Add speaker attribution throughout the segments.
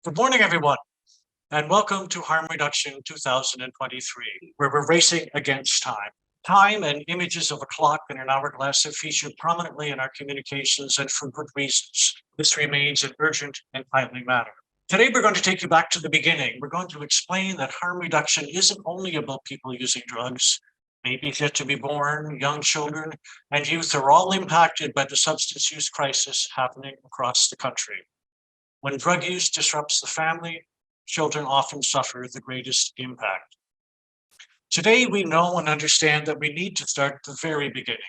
Speaker 1: Good morning, everyone, and welcome to Harm Reduction 2023, where we're racing against time. Time and images of a clock and an hourglass have featured prominently in our communications, and for good reasons. This remains an urgent and timely matter. Today, we're going to take you back to the beginning. We're going to explain that harm reduction isn't only about people using drugs. Babies yet to be born, young children, and youth are all impacted by the substance use crisis happening across the country. When drug use disrupts the family, children often suffer the greatest impact. Today, we know and understand that we need to start at the very beginning.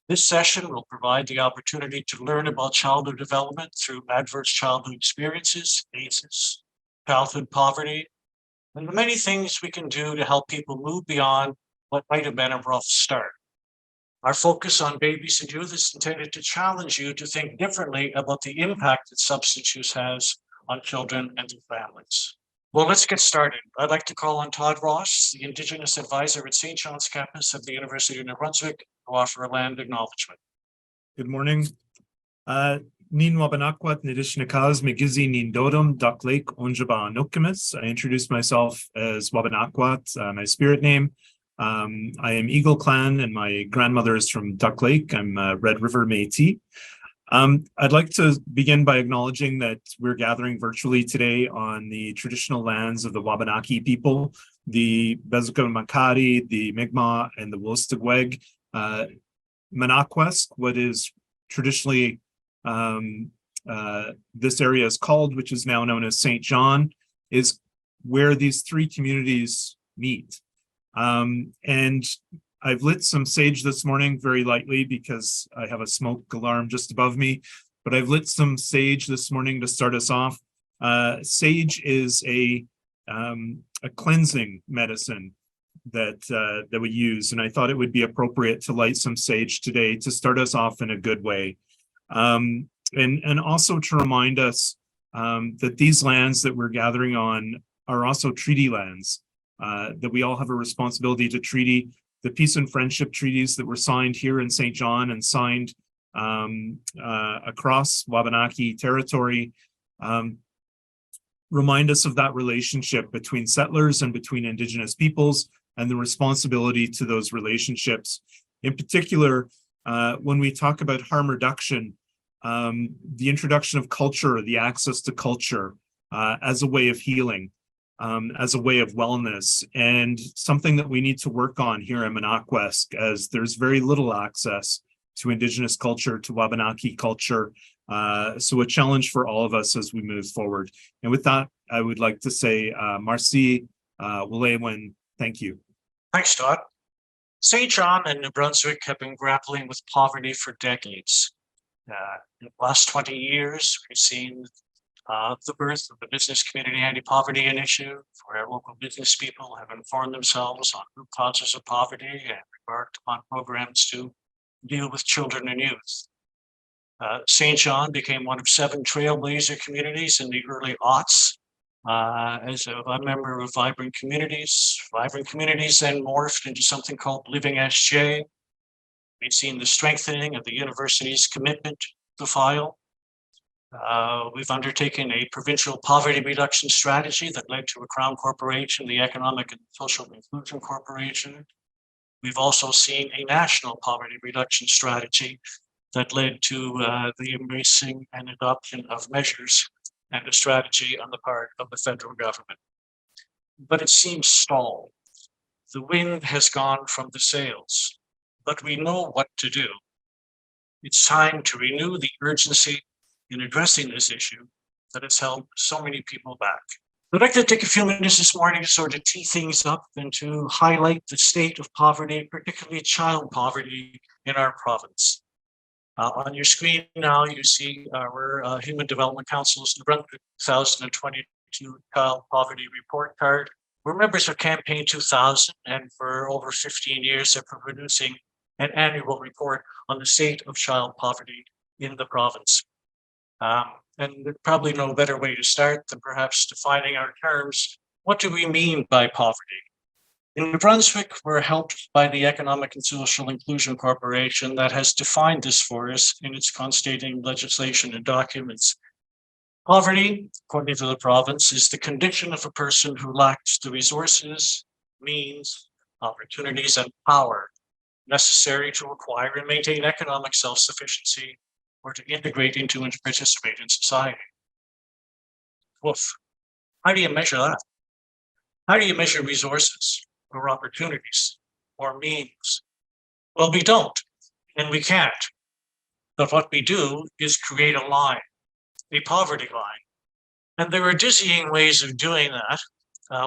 Speaker 1: This session will provide the opportunity to learn about childhood development through adverse childhood experiences, ACEs, childhood poverty, and the many things we can do to help people move beyond what might have been a rough start. Our focus on babies and youth is intended to challenge you to think differently about the impact that substance use has on children and their families. Well, let's get started. I'd like to call on Todd Ross, the Indigenous Advisor at St. John's campus of the University of New Brunswick, to offer a land acknowledgement.
Speaker 2: Good morning. Nin Wabanakwat Nidishnakaz Megizi Nin Dodum Duck Lake Onjaba Nokimis. I introduced myself as Wabanakwat, my spirit name. I am Eagle Clan and my grandmother is from Duck Lake. I'm Red River Métis. I'd like to begin by acknowledging that we're gathering virtually today on the traditional lands of the Wabanaki people, the Bezuka Makati, the Mi'kmaq, and the Wolastoqiyik. Manakwest, what is traditionally this area is called, which is now known as St. John, is where these three communities meet. And I've lit some sage this morning very lightly because I have a smoke alarm just above me, but I've lit some sage this morning to start us off. Sage is a cleansing medicine that we use, and I thought it would be appropriate to light some sage today to start us off in a good way, and also to remind us that these lands that we're gathering on are also treaty lands, that we all have a responsibility to treaty. The peace and friendship treaties that were signed here in St. John and signed across Wabanaki territory remind us of that relationship between settlers and between Indigenous peoples and the responsibility to those relationships. In particular, when we talk about harm reduction, the introduction of culture, the access to culture as a way of healing, as a way of wellness, and something that we need to work on here in Manakwest, as there's very little access to Indigenous culture, to Wabanaki culture. So a challenge for all of us as we move forward. And with that, I would like to say, Marcy, Walewan, thank you.
Speaker 1: Thanks, Todd. St. John and New Brunswick have been grappling with poverty for decades. In the last 20 years, we've seen the birth of the Business Community Anti-Poverty Initiative, where local business people have informed themselves on root causes of poverty and embarked on programs to deal with children and youth. St. John became one of 7 trailblazer communities in the early aughts. As a member of Vibrant Communities then morphed into something called Living SJ. We've seen the strengthening of the university's commitment to file. We've undertaken a provincial poverty reduction strategy that led to a Crown Corporation, the Economic and Social Inclusion Corporation. We've also seen a national poverty reduction strategy that led to the embracing and adoption of measures and a strategy on the part of the federal government. But it seems stalled. The wind has gone from the sails, but we know what to do. It's time to renew the urgency in addressing this issue that has held so many people back. I'd like to take a few minutes this morning to sort of tee things up and to highlight the state of poverty, particularly child poverty in our province. On your screen now, you see our Human Development Council's New Brunswick 2022 Child Poverty Report Card. We're members of Campaign 2000, and for over 15 years have been producing an annual report on the state of child poverty in the province. And there's probably no better way to start than perhaps defining our terms. What do we mean by poverty? In New Brunswick, we're helped by the Economic and Social Inclusion Corporation that has defined this for us in its constating legislation and documents. Poverty, according to the province, is the condition of a person who lacks the resources, means, opportunities, and power necessary to acquire and maintain economic self-sufficiency or to integrate into and participate in society. Woof. How do you measure that? How do you measure resources or opportunities or means? Well, we don't, and we can't. But what we do is create a line, a poverty line. And there are dizzying ways of doing that.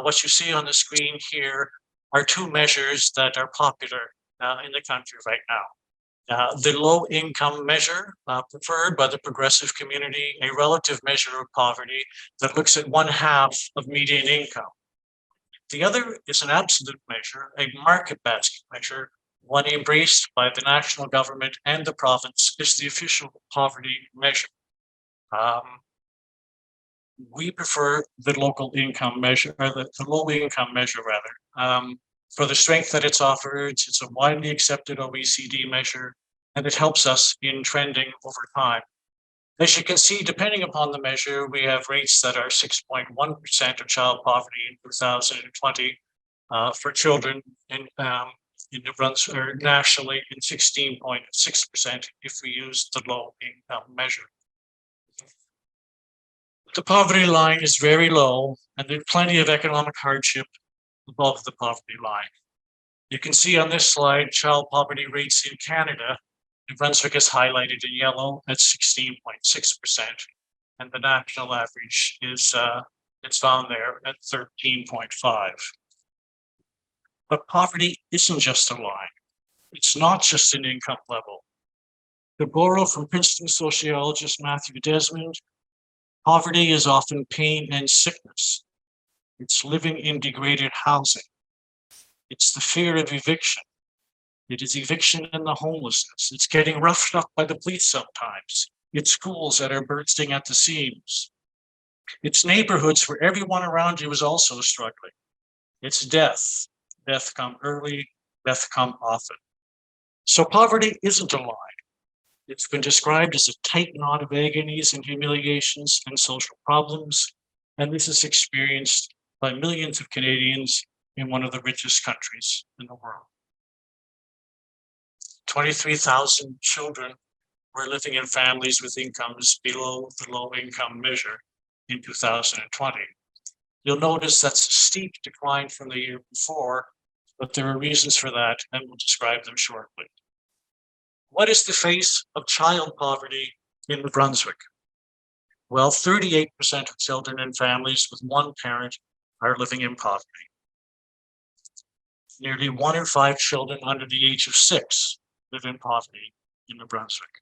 Speaker 1: What you see on the screen here are two measures that are popular in the country right now. The low income measure preferred by the progressive community, a relative measure of poverty that looks at 1/2 of median income. The other is an absolute measure, a market basket measure, one embraced by the national government and the province is the official poverty measure. We prefer the local income measure, or the low income measure rather, for the strength that it's offered. It's a widely accepted OECD measure, and it helps us in trending over time. As you can see, depending upon the measure, we have rates that are 6.1% of child poverty in 2020 for children in New Brunswick, or nationally, and 16.6% if we use the low income measure. The poverty line is very low, and there's plenty of economic hardship above the poverty line. You can see on this slide child poverty rates in Canada. New Brunswick is highlighted in yellow at 16.6%, and the national average is it's found there at 13.5%. But poverty isn't just a line. It's not just an income level. To borrow from Princeton sociologist Matthew Desmond, poverty is often pain and sickness. It's living in degraded housing. It's the fear of eviction. It is eviction and the homelessness. It's getting roughed up by the police sometimes. It's schools that are bursting at the seams. It's neighborhoods where everyone around you is also struggling. It's death. Death come early, death come often. So poverty isn't a lie. It's been described as a tight knot of agonies and humiliations and social problems, and this is experienced by millions of Canadians in one of the richest countries in the world. 23,000 children were living in families with incomes below the low income measure in 2020. You'll notice that's a steep decline from the year before, but there are reasons for that, and we'll describe them shortly. What is the face of child poverty in New Brunswick? Well, 38% of children in families with one parent are living in poverty. Nearly 1 in 5 children under the age of 6 live in poverty in New Brunswick.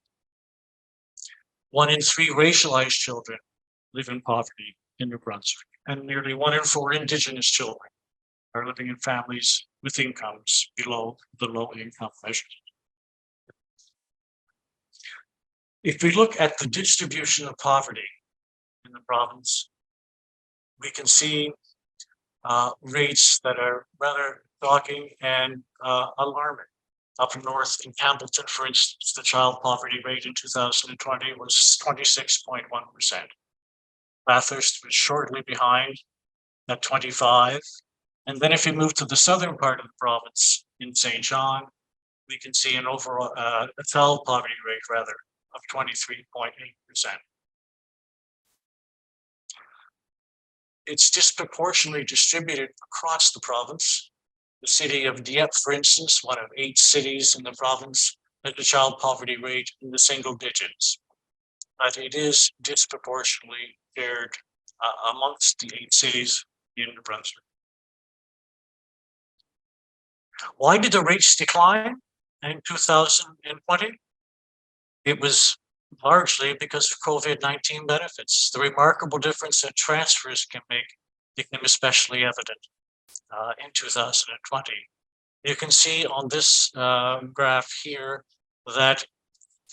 Speaker 1: 1 in 3 racialized children live in poverty in New Brunswick, and nearly 1 in 4 Indigenous children are living in families with incomes below the low income measure. If we look at the distribution of poverty in the province, we can see rates that are rather shocking and alarming. Up north in Campbellton, for instance, the child poverty rate in 2020 was 26.1%. Bathurst was shortly behind at 25%. And then if you move to the southern part of the province in St. John, we can see an overall a child poverty rate rather of 23.8%. It's disproportionately distributed across the province. The city of Dieppe, for instance, one of 8 cities in the province, has a child poverty rate in the single digits. But it is disproportionately shared amongst the 8 cities in New Brunswick. Why did the rates decline in 2020? It was largely because of COVID-19 benefits. The remarkable difference that transfers can make became especially evident in 2020. You can see on this graph here that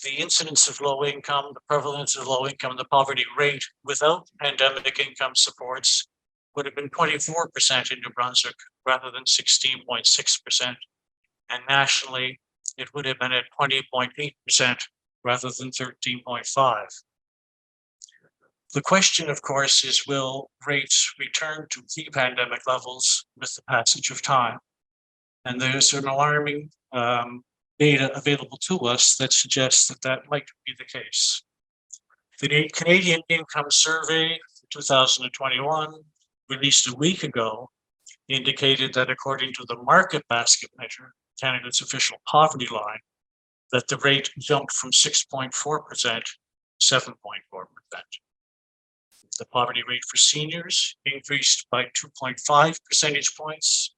Speaker 1: the incidence of low income, the prevalence of low income, the poverty rate without pandemic income supports would have been 24% in New Brunswick rather than 16.6%. And nationally, it would have been at 20.8% rather than 13.5%. The question, of course, is will rates return to pre-pandemic levels with the passage of time? And there's an alarming data available to us that suggests that that might be the case. The Canadian Income Survey for 2021, released a week ago, indicated that according to the market basket measure, Canada's official poverty line, that the rate jumped from 6.4% to 7.4%. The poverty rate for seniors increased by 2.5 percentage points.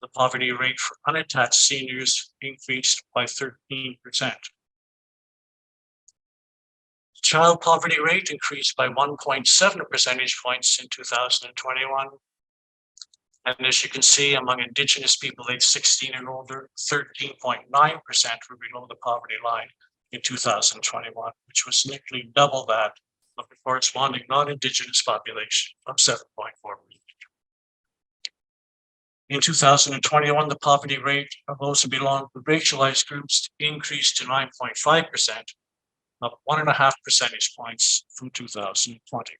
Speaker 1: The poverty rate for unattached seniors increased by 13%. The child poverty rate increased by 1.7 percentage points in 2021. And as you can see, among Indigenous people aged 16 and older, 13.9% were below the poverty line in 2021, which was nearly double that of the corresponding non-Indigenous population of 7.4%. In 2021, the poverty rate of those who belong to racialized groups increased to 9.5%, up 1.5 percentage points from 2020.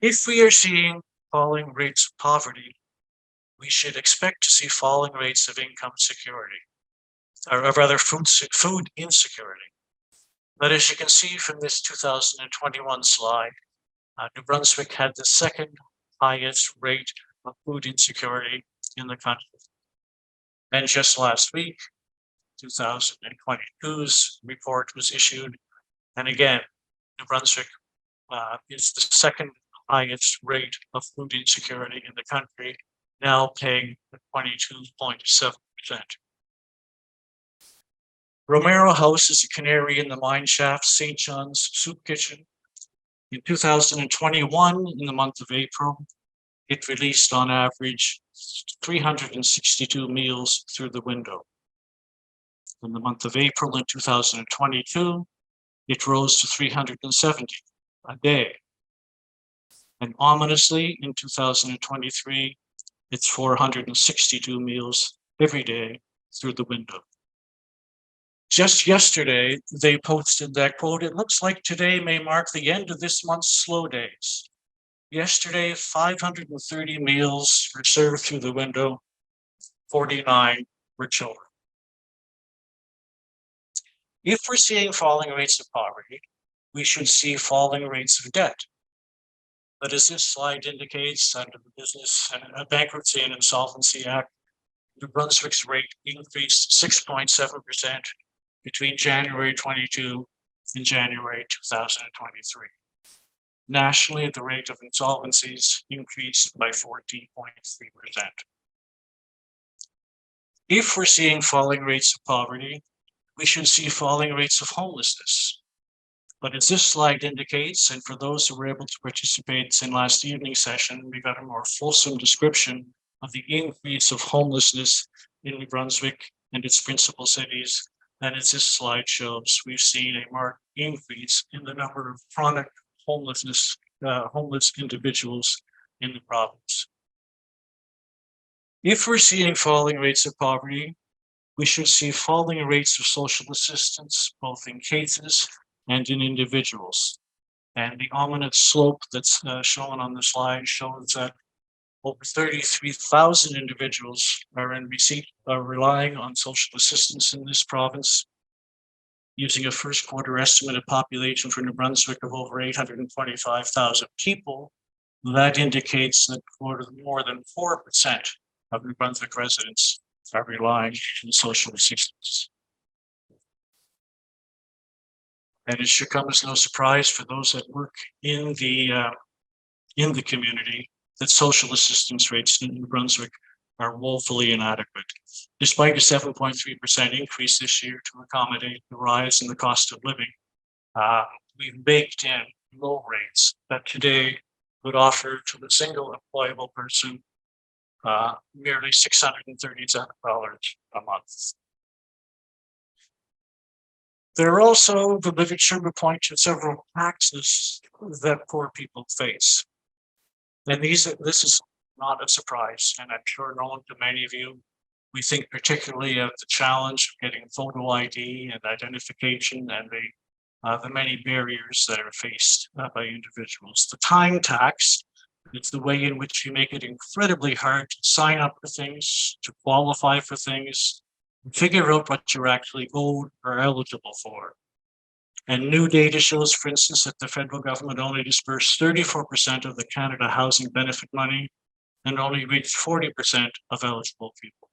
Speaker 1: If we are seeing falling rates of poverty, we should expect to see falling rates of income security, or rather food insecurity. But as you can see from this 2021 slide, New Brunswick had the second highest rate of food insecurity in the country. And just last week, 2022's report was issued, and again, New Brunswick is the second highest rate of food insecurity in the country, now paying 22.7%. Romero House is a canary in the mine shaft, St. John's Soup Kitchen. In 2021, in the month of April, it released on average 362 meals through the window. In the month of April in 2022, it rose to 370 a day. And ominously, in 2023, it's 462 meals every day through the window. Just yesterday, they posted that quote, "It looks like today may mark the end of this month's slow days." Yesterday, 530 meals were served through the window, 49 were children. If we're seeing falling rates of poverty, we should see falling rates of debt. But as this slide indicates, under the Business Bankruptcy and Insolvency Act, New Brunswick's rate increased 6.7% between January 22 and January 2023. Nationally, the rate of insolvencies increased by 14.3%. If we're seeing falling rates of poverty, we should see falling rates of homelessness. But as this slide indicates, and for those who were able to participate in last evening's session, we got a more fulsome description of the increase of homelessness in New Brunswick and its principal cities. And as this slide shows, we've seen a marked increase in the number of chronic homeless individuals in the province. If we're seeing falling rates of poverty, we should see falling rates of social assistance, both in cases and in individuals. And the ominous slope that's shown on the slide shows that over 33,000 individuals are relying on social assistance in this province. Using a first quarter estimated population for New Brunswick of over 825,000 people, that indicates that more than 4% of New Brunswick residents are relying on social assistance. And it should come as no surprise for those that work in the community that social assistance rates in New Brunswick are woefully inadequate. Despite a 7.3% increase this year to accommodate the rise in the cost of living, we've baked in low rates that today would offer to the single employable person merely $637 a month. There are also, the literature would point to several taxes that poor people face. And this is not a surprise, and I'm sure known to many of you. We think particularly of the challenge of getting photo ID and identification and the many barriers that are faced by individuals. The time tax, it's the way in which you make it incredibly hard to sign up for things, to qualify for things, figure out what you're actually owed or eligible for. And new data shows, for instance, that the federal government only dispersed 34% of the Canada Housing Benefit money and only reached 40% of eligible people.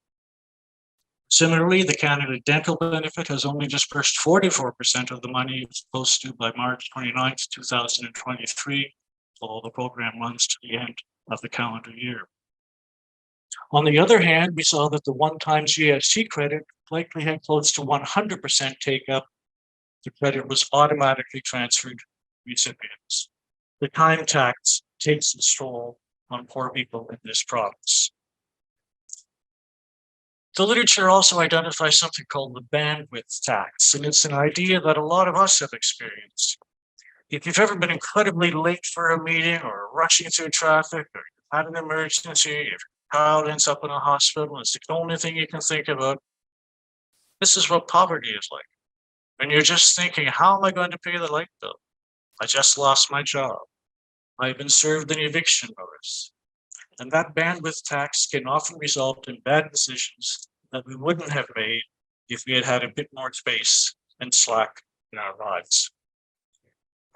Speaker 1: Similarly, the Canada Dental Benefit has only dispersed 44% of the money it was supposed to by March 29th, 2023, although the program runs to the end of the calendar year. On the other hand, we saw that the one-time GST credit likely had close to 100% take-up. The credit was automatically transferred to recipients. The time tax takes its toll on poor people in this province. The literature also identifies something called the bandwidth tax, and it's an idea that a lot of us have experienced. If you've ever been incredibly late for a meeting or rushing through traffic or you've had an emergency, if your child ends up in a hospital, it's the only thing you can think about. This is what poverty is like. And you're just thinking, how am I going to pay the light bill? I just lost my job. I've been served an eviction notice. And that bandwidth tax can often result in bad decisions that we wouldn't have made if we had had a bit more space and slack in our lives.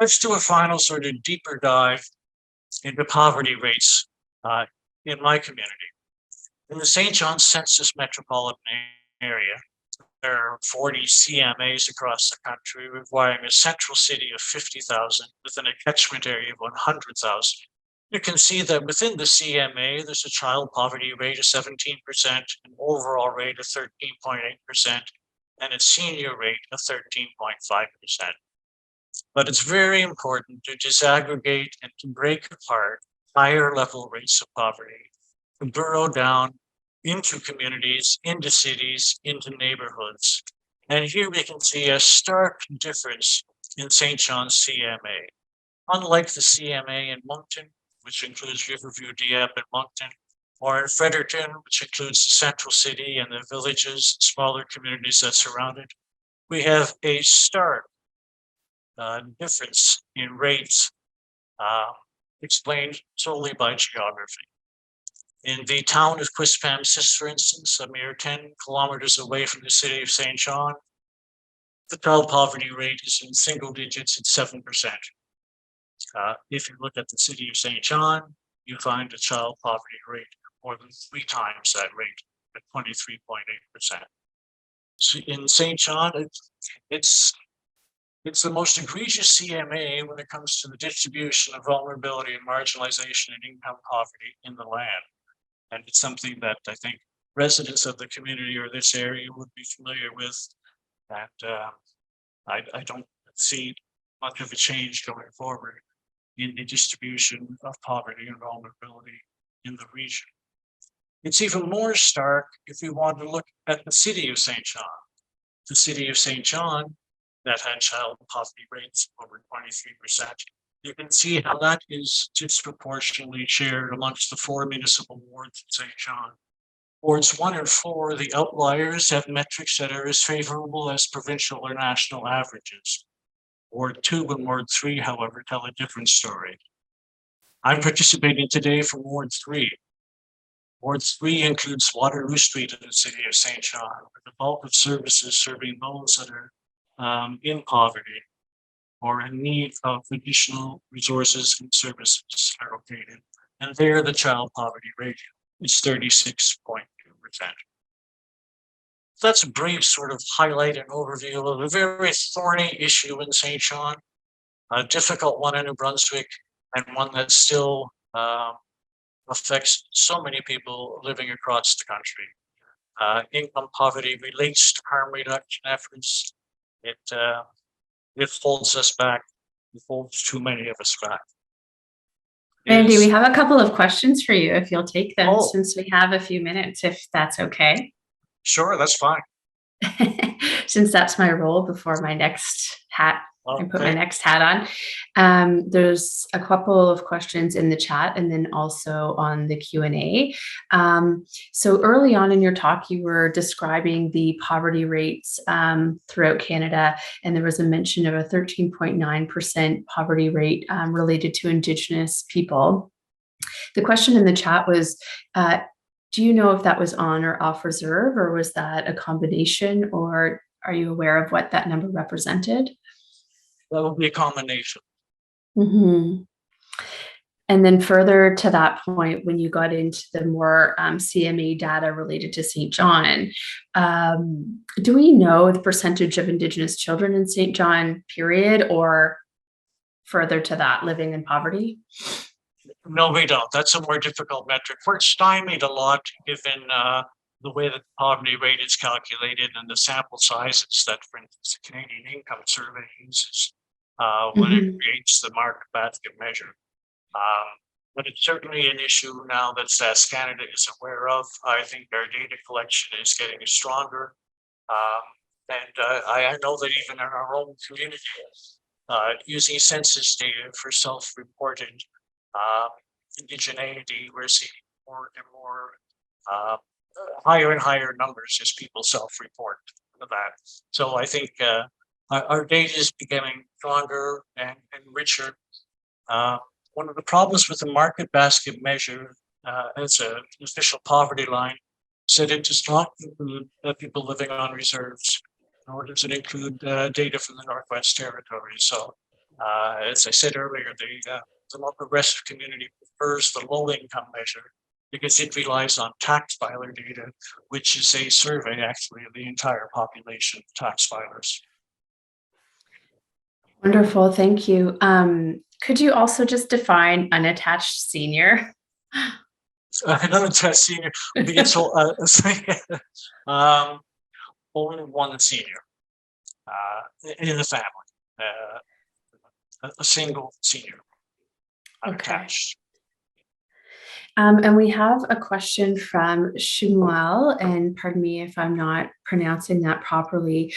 Speaker 1: Let's do a final sort of deeper dive into poverty rates in my community. In the St. John's Census metropolitan area, there are 40 CMAs across the country, requiring a central city of 50,000 within a catchment area of 100,000. You can see that within the CMA, there's a child poverty rate of 17%, an overall rate of 13.8%, and a senior rate of 13.5%. But it's very important to disaggregate and to break apart higher level rates of poverty, to burrow down into communities, into cities, into neighborhoods. And here we can see a stark difference in St. John's CMA. Unlike the CMA in Moncton, which includes Riverview, Dieppe, and Moncton, or in Fredericton, which includes the central city and the villages, smaller communities that surround it, we have a stark difference in rates explained solely by geography. In the town of Quispamsis, for instance, a mere 10 kilometers away from the city of St. John, the child poverty rate is in single digits at 7%. If you look at the city of St. John, you find a child poverty rate more than 3 times that rate at 23.8%. So in St. John, it's the most egregious CMA when it comes to the distribution of vulnerability and marginalization and income poverty in the land. And it's something that I think residents of the community or this area would be familiar with. And I don't see much of a change going forward in the distribution of poverty and vulnerability in the region. It's even more stark if we want to look at the city of St. John. The city of St. John that had child poverty rates over 23%. You can see how that is disproportionately shared amongst the 4 municipal wards in St. John. Wards 1 and 4, the outliers, have metrics that are as favorable as provincial or national averages. Ward 2 and Ward 3, however, tell a different story. I'm participating today from Ward 3. Ward 3 includes Waterloo Street in the city of St. John, where the bulk of services serving those that are in poverty or in need of additional resources and services are located. And there the child poverty rate is 36.2%. That's a brief sort of highlight and overview of a very thorny issue in St. John, a difficult one in New Brunswick, and one that still affects so many people living across the country. Income poverty relates to harm reduction efforts. It holds us back. It holds too many of us back.
Speaker 3: Randy, we have a couple of questions for you if you'll take them,
Speaker 1: Oh.
Speaker 3: since we have a few minutes, if that's okay.
Speaker 1: Sure, that's fine.
Speaker 3: Since that's my role before my next hat I put my
Speaker 1: Okay.
Speaker 3: next hat on. There's a couple of questions in the chat and then also on the Q&A. So early on in your talk, you were describing the poverty rates throughout Canada, and there was a mention of a 13.9% poverty rate related to Indigenous people. The question in the chat was, do you know if that was on or off reserve, or was that a combination, or are you aware of what that number represented?
Speaker 1: That would be a combination.
Speaker 3: Mm-hmm. And then further to that point, when you got into the more CMA data related to St. John, do we know the percentage of Indigenous children in St. John, period, or further to that, living in poverty?
Speaker 1: No, we don't. That's a more difficult metric. We're stymied a lot given the way that the poverty rate is calculated and the sample sizes that, for instance, the Canadian Income Survey uses when it creates the market basket measure. But it's certainly an issue now that Canada is aware of. I think our data collection is getting stronger. I know that even in our own community, using census data for self-reported indigeneity, we're seeing more and more higher and higher numbers as people self-report that. So I think our data is becoming stronger and richer. One of the problems with the market basket measure as an official poverty line is that it does not include people living on reserves, nor does it include data from the Northwest Territories. So as I said earlier, the more progressive community prefers the low income measure because it relies on tax filer data, which is a survey actually of the entire population of tax filers.
Speaker 3: Wonderful, thank you. Could you also just define unattached senior?
Speaker 1: Unattached senior would be only one senior in the family, a single senior, unattached.
Speaker 3: Okay. And we have a question from Shmuel, and pardon me if I'm not pronouncing that properly.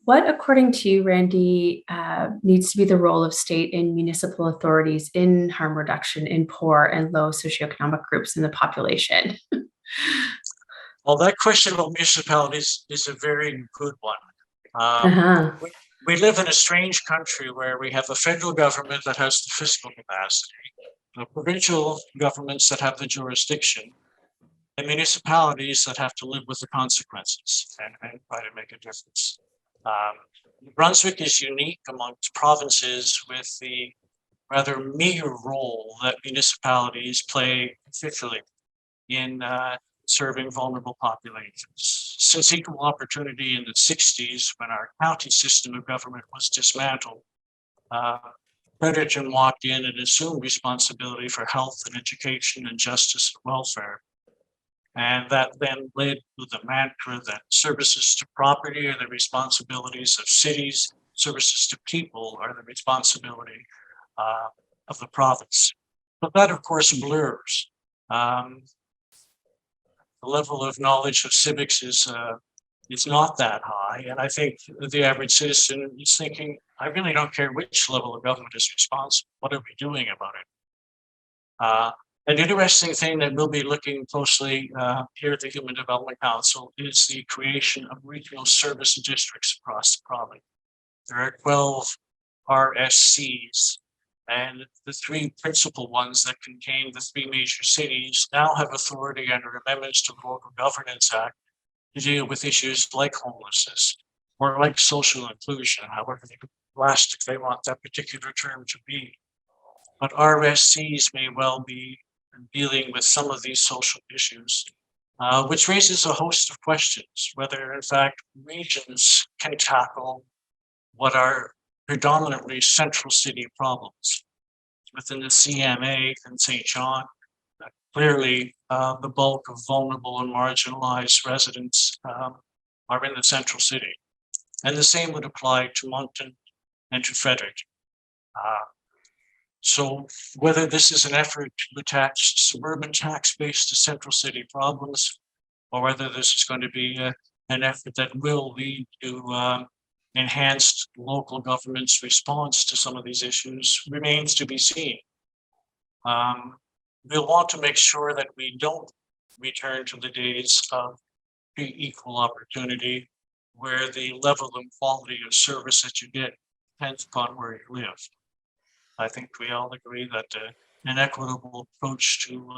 Speaker 3: What, according to you, Randy, needs to be the role of state and municipal authorities in harm reduction in poor and low socioeconomic groups in the population?
Speaker 1: Well, that question about municipalities is a very good one. We live in a strange country where we have a federal government that has the fiscal capacity, provincial governments that have the jurisdiction, and municipalities that have to live with the consequences and try to make a difference. Brunswick is unique amongst provinces with the rather meager role that municipalities play officially in serving vulnerable populations. Since equal opportunity in the 60s, when our county system of government was dismantled, Fredericton walked in and assumed responsibility for health and education and justice and welfare. And that then led to the mantra that services to property are the responsibilities of cities, services to people are the responsibility of the province. But that, of course, blurs. The level of knowledge of civics is not that high. And I think the average citizen is thinking, I really don't care which level of government is responsible. What are we doing about it? An interesting thing that we'll be looking closely here at the Human Development Council is the creation of regional service districts across the province. There are 12 RSCs, and the three principal ones that contain the three major cities now have authority under amendments to the Local Governance Act to deal with issues like homelessness or like social inclusion, however elastic they want that particular term to be. But RSCs may well be dealing with some of these social issues, which raises a host of questions, whether in fact regions can tackle what are predominantly central city problems. Within the CMA and St. John, clearly the bulk of vulnerable and marginalized residents are in the central city. And the same would apply to Moncton and to Frederick. So whether this is an effort to attach suburban tax base to central city problems, or whether this is going to be an effort that will lead to enhanced local government's response to some of these issues remains to be seen. We'll want to make sure that we don't return to the days of equal opportunity, where the level and quality of service that you get depends upon where you live. I think we all agree that an equitable approach to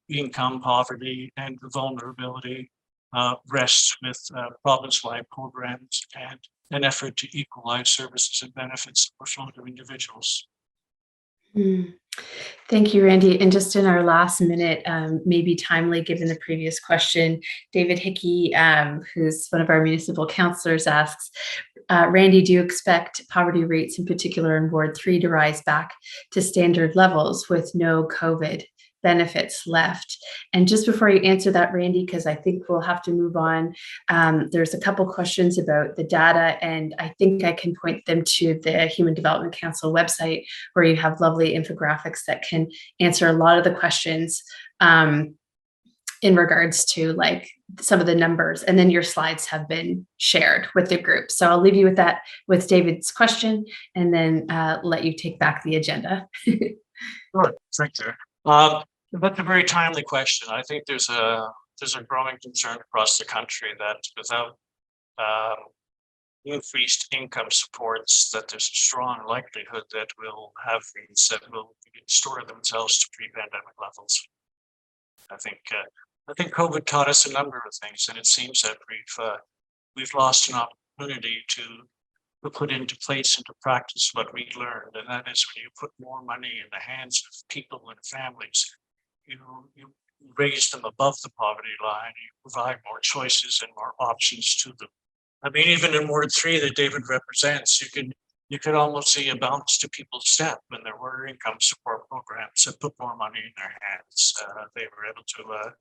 Speaker 1: income poverty and vulnerability rests with province-wide programs and an effort to equalize services and benefits for vulnerable individuals.
Speaker 3: Thank you, Randy. And just in our last minute, maybe timely given the previous question, David Hickey, who's one of our municipal councillors, asks, Randy, do you expect poverty rates in particular in Ward 3 to rise back to standard levels with no COVID benefits left? And just before you answer that, Randy, because I think we'll have to move on, there's a couple questions about the data, and I think I can point them to the Human Development Council website, where you have lovely infographics that can answer a lot of the questions in regards to like some of the numbers, and then your slides have been shared with the group. So I'll leave you with that, with David's question, and then let you take back the agenda.
Speaker 1: Sure, thank you. That's a very timely question. I think there's a growing concern across the country that without increased income supports, that there's a strong likelihood that we'll have rates that will restore themselves to pre-pandemic levels. I think COVID taught us a number of things, and it seems that we've lost an opportunity to put into place, into practice what we learned, and that is when you put more money in the hands of people and families, you raise them above the poverty line, you provide more choices and more options to them. I mean, even in Ward 3 that David represents, you could almost see a bounce to people's step when there were income support programs that put more money in their hands. They were able to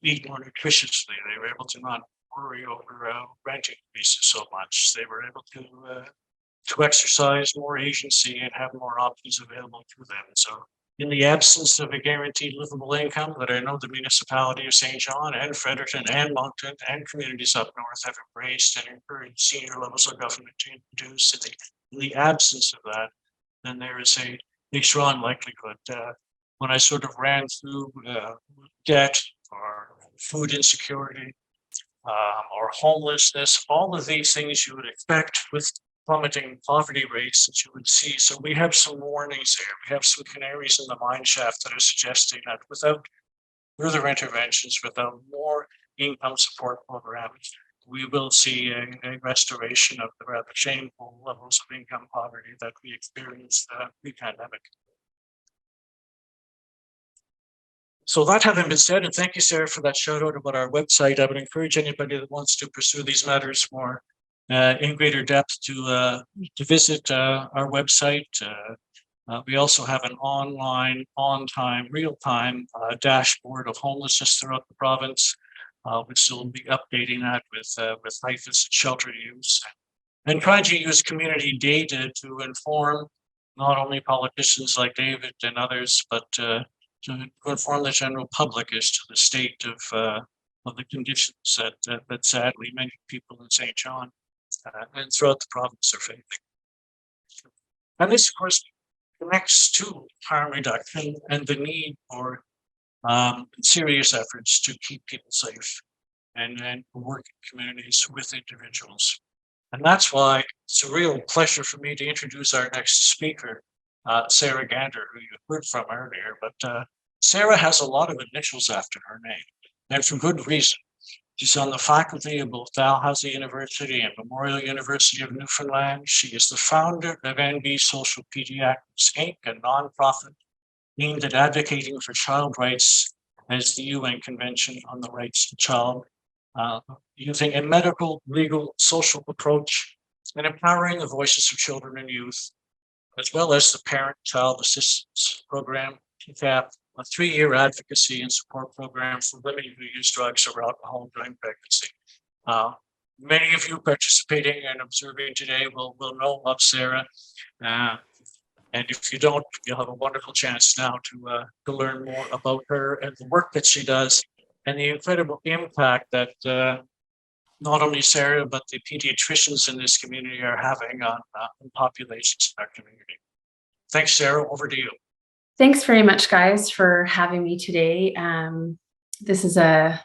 Speaker 1: eat more nutritiously. They were able to not worry over rent increases so much. They were able to exercise more agency and have more options available to them. So in the absence of a guaranteed livable income that I know the municipality of St. John and Fredericton and Moncton and communities up north have embraced and encouraged senior levels of government to introduce, in the absence of that, then there is a strong likelihood. When I sort of ran through debt or food insecurity, or homelessness, all of these things you would expect with plummeting poverty rates that you would see. So we have some warnings there. We have some canaries in the mine shaft that are suggesting that without further interventions, without more income support programs, we will see a restoration of the rather shameful levels of income poverty that we experienced pre-pandemic. So that having been said, and thank you, Sarah, for that shout out about our website, I would encourage anybody that wants to pursue these matters more in greater depth to visit our website. We also have an online, on-time, real-time dashboard of homelessness throughout the province, which will be updating that with HIFIS and shelter use, and trying to use community data to inform not only politicians like David and others, but to inform the general public as to the state of the conditions that sadly many people in St. John and throughout the province are facing. And this, of course, connects to harm reduction and the need for serious efforts to keep people safe and work in communities with individuals. And that's why it's a real pleasure for me to introduce our next speaker, Sarah Gander, who you heard from earlier. But Sarah has a lot of initials after her name, and for good reason. She's on the faculty of both Dalhousie University and Memorial University of Newfoundland. She is the founder of NB Social Pediatrics Inc., a nonprofit aimed at advocating for child rights as the UN Convention on the Rights of the Child, using a medical, legal, social approach and empowering the voices of children and youth, as well as the Parent-Child Assistance Program, PCAP, a 3-year advocacy and support program for women who use drugs or alcohol during pregnancy. Many of you participating and observing today will know of Sarah. And if you don't, you'll have a wonderful chance now to learn more about her and the work that she does and the incredible impact that not only Sarah, but the pediatricians in this community are having on populations in our community. Thanks, Sarah. Over to you.
Speaker 3: Thanks very much, guys, for having me today. This is a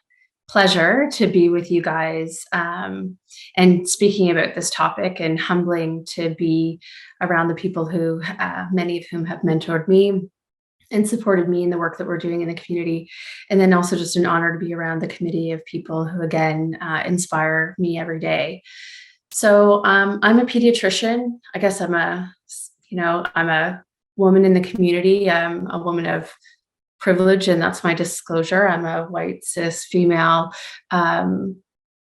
Speaker 3: pleasure to be with you guys and speaking about this topic, and humbling to be around the people who, many of whom have mentored me and supported me in the work that we're doing in the community. And then also just an honor to be around the committee of people who, again, inspire me every day. So I'm a pediatrician. I guess I'm a woman in the community. I'm a woman of privilege, and that's my disclosure. I'm a white cis female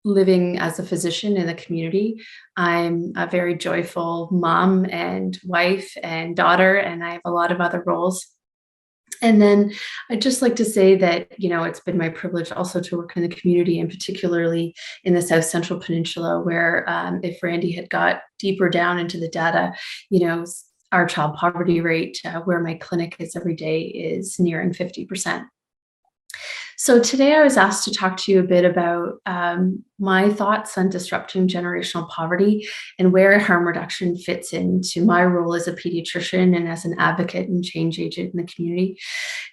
Speaker 3: living as a physician in the community. I'm a very joyful mom and wife and daughter, and I have a lot of other roles. And then I'd just like to say that, it's been my privilege also to work in the community, and particularly in the South Central Peninsula, where if Randy had got deeper down into the data, our child poverty rate, where my clinic is every day, is nearing 50%. So today I was asked to talk to you a bit about my thoughts on disrupting generational poverty and where harm reduction fits into my role as a pediatrician and as an advocate and change agent in the community.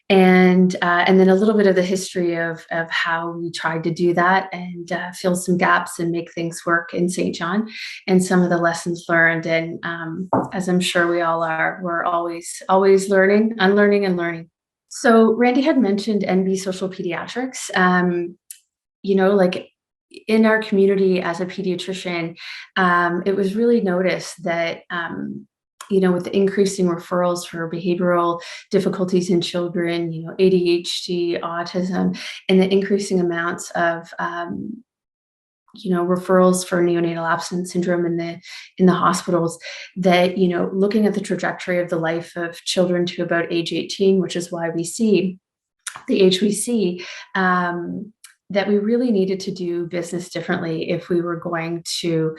Speaker 3: And then a little bit of the history of how we tried to do that and fill some gaps and make things work in St. John, and some of the lessons learned. And as I'm sure we all are, we're always learning, unlearning and learning. So Randy had mentioned NB Social Pediatrics. Like in our community as a pediatrician, it was really noticed that, with the increasing referrals for behavioral difficulties in children, ADHD, autism, and the increasing amounts of referrals for neonatal abstinence syndrome in the hospitals, that, looking at the trajectory of the life of children to about age 18, which is why we see the age we see, that we really needed to do business differently if we were going to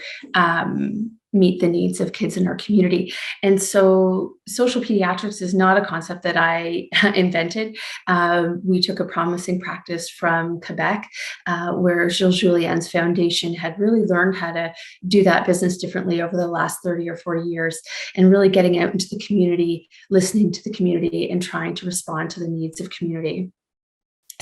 Speaker 3: meet the needs of kids in our community. And so social pediatrics is not a concept that I invented. We took a promising practice from Quebec, where Gilles Julien's foundation had really learned how to do that business differently over the last 30 or 40 years, and really getting out into the community, listening to the community, and trying to respond to the needs of community.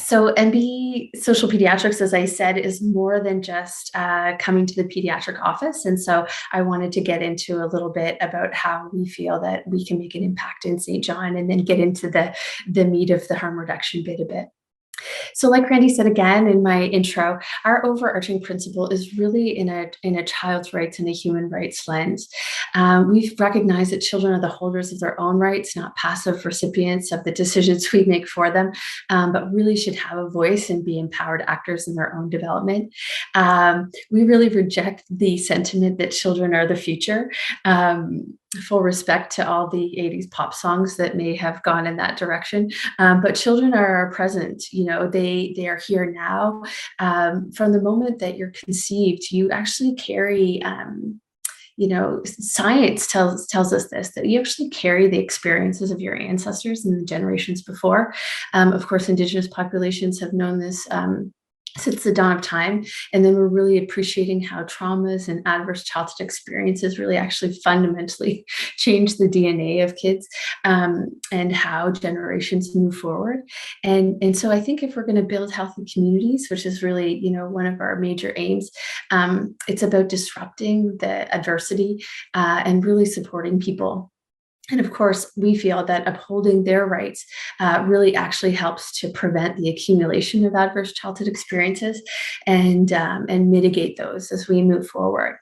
Speaker 3: So NB Social Pediatrics, as I said, is more than just coming to the pediatric office. And so I wanted to get into a little bit about how we feel that we can make an impact in St. John, and then get into the meat of the harm reduction bit a bit. So like Randy said again in my intro, our overarching principle is really in a child's rights and a human rights lens. We've recognized that children are the holders of their own rights, not passive recipients of the decisions we make for them, but really should have a voice and be empowered actors in their own development. We really reject the sentiment that children are the future. Full respect to all the 80s pop songs that may have gone in that direction. But children are our present, they are here now. From the moment that you're conceived, you actually carry, science tells us this, that you actually carry the experiences of your ancestors and the generations before. Of course, Indigenous populations have known this since the dawn of time. And then we're really appreciating how traumas and adverse childhood experiences really actually fundamentally change the DNA of kids, and how generations move forward. And so I think if we're going to build healthy communities, which is really, one of our major aims, it's about disrupting the adversity and really supporting people. And of course, we feel that upholding their rights really actually helps to prevent the accumulation of adverse childhood experiences and mitigate those as we move forward.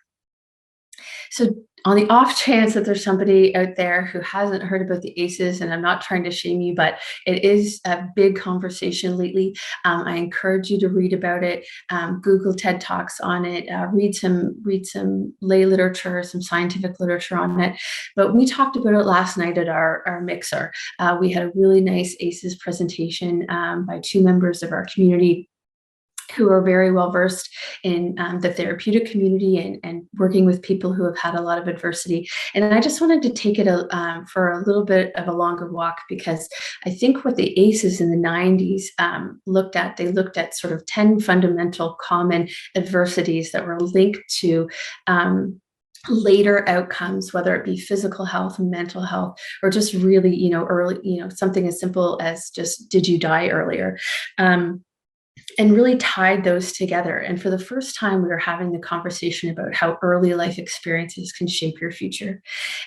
Speaker 3: So on the off chance that there's somebody out there who hasn't heard about the ACEs, and I'm not trying to shame you, but it is a big conversation lately. I encourage you to read about it, Google TED Talks on it, read some lay literature, some scientific literature on it. But we talked about it last night at our mixer. We had a really nice ACEs presentation by two members of our community. who are very well versed in the therapeutic community and working with people who have had a lot of adversity. And I just wanted to take it for a little bit of a longer walk, because I think what the ACEs in the 90s they looked at sort of 10 fundamental common adversities that were linked to later outcomes, whether it be physical health, mental health, or just really, early, something as simple as just, did you die earlier? And really tied those together. And for the first time, we were having the conversation about how early life experiences can shape your future.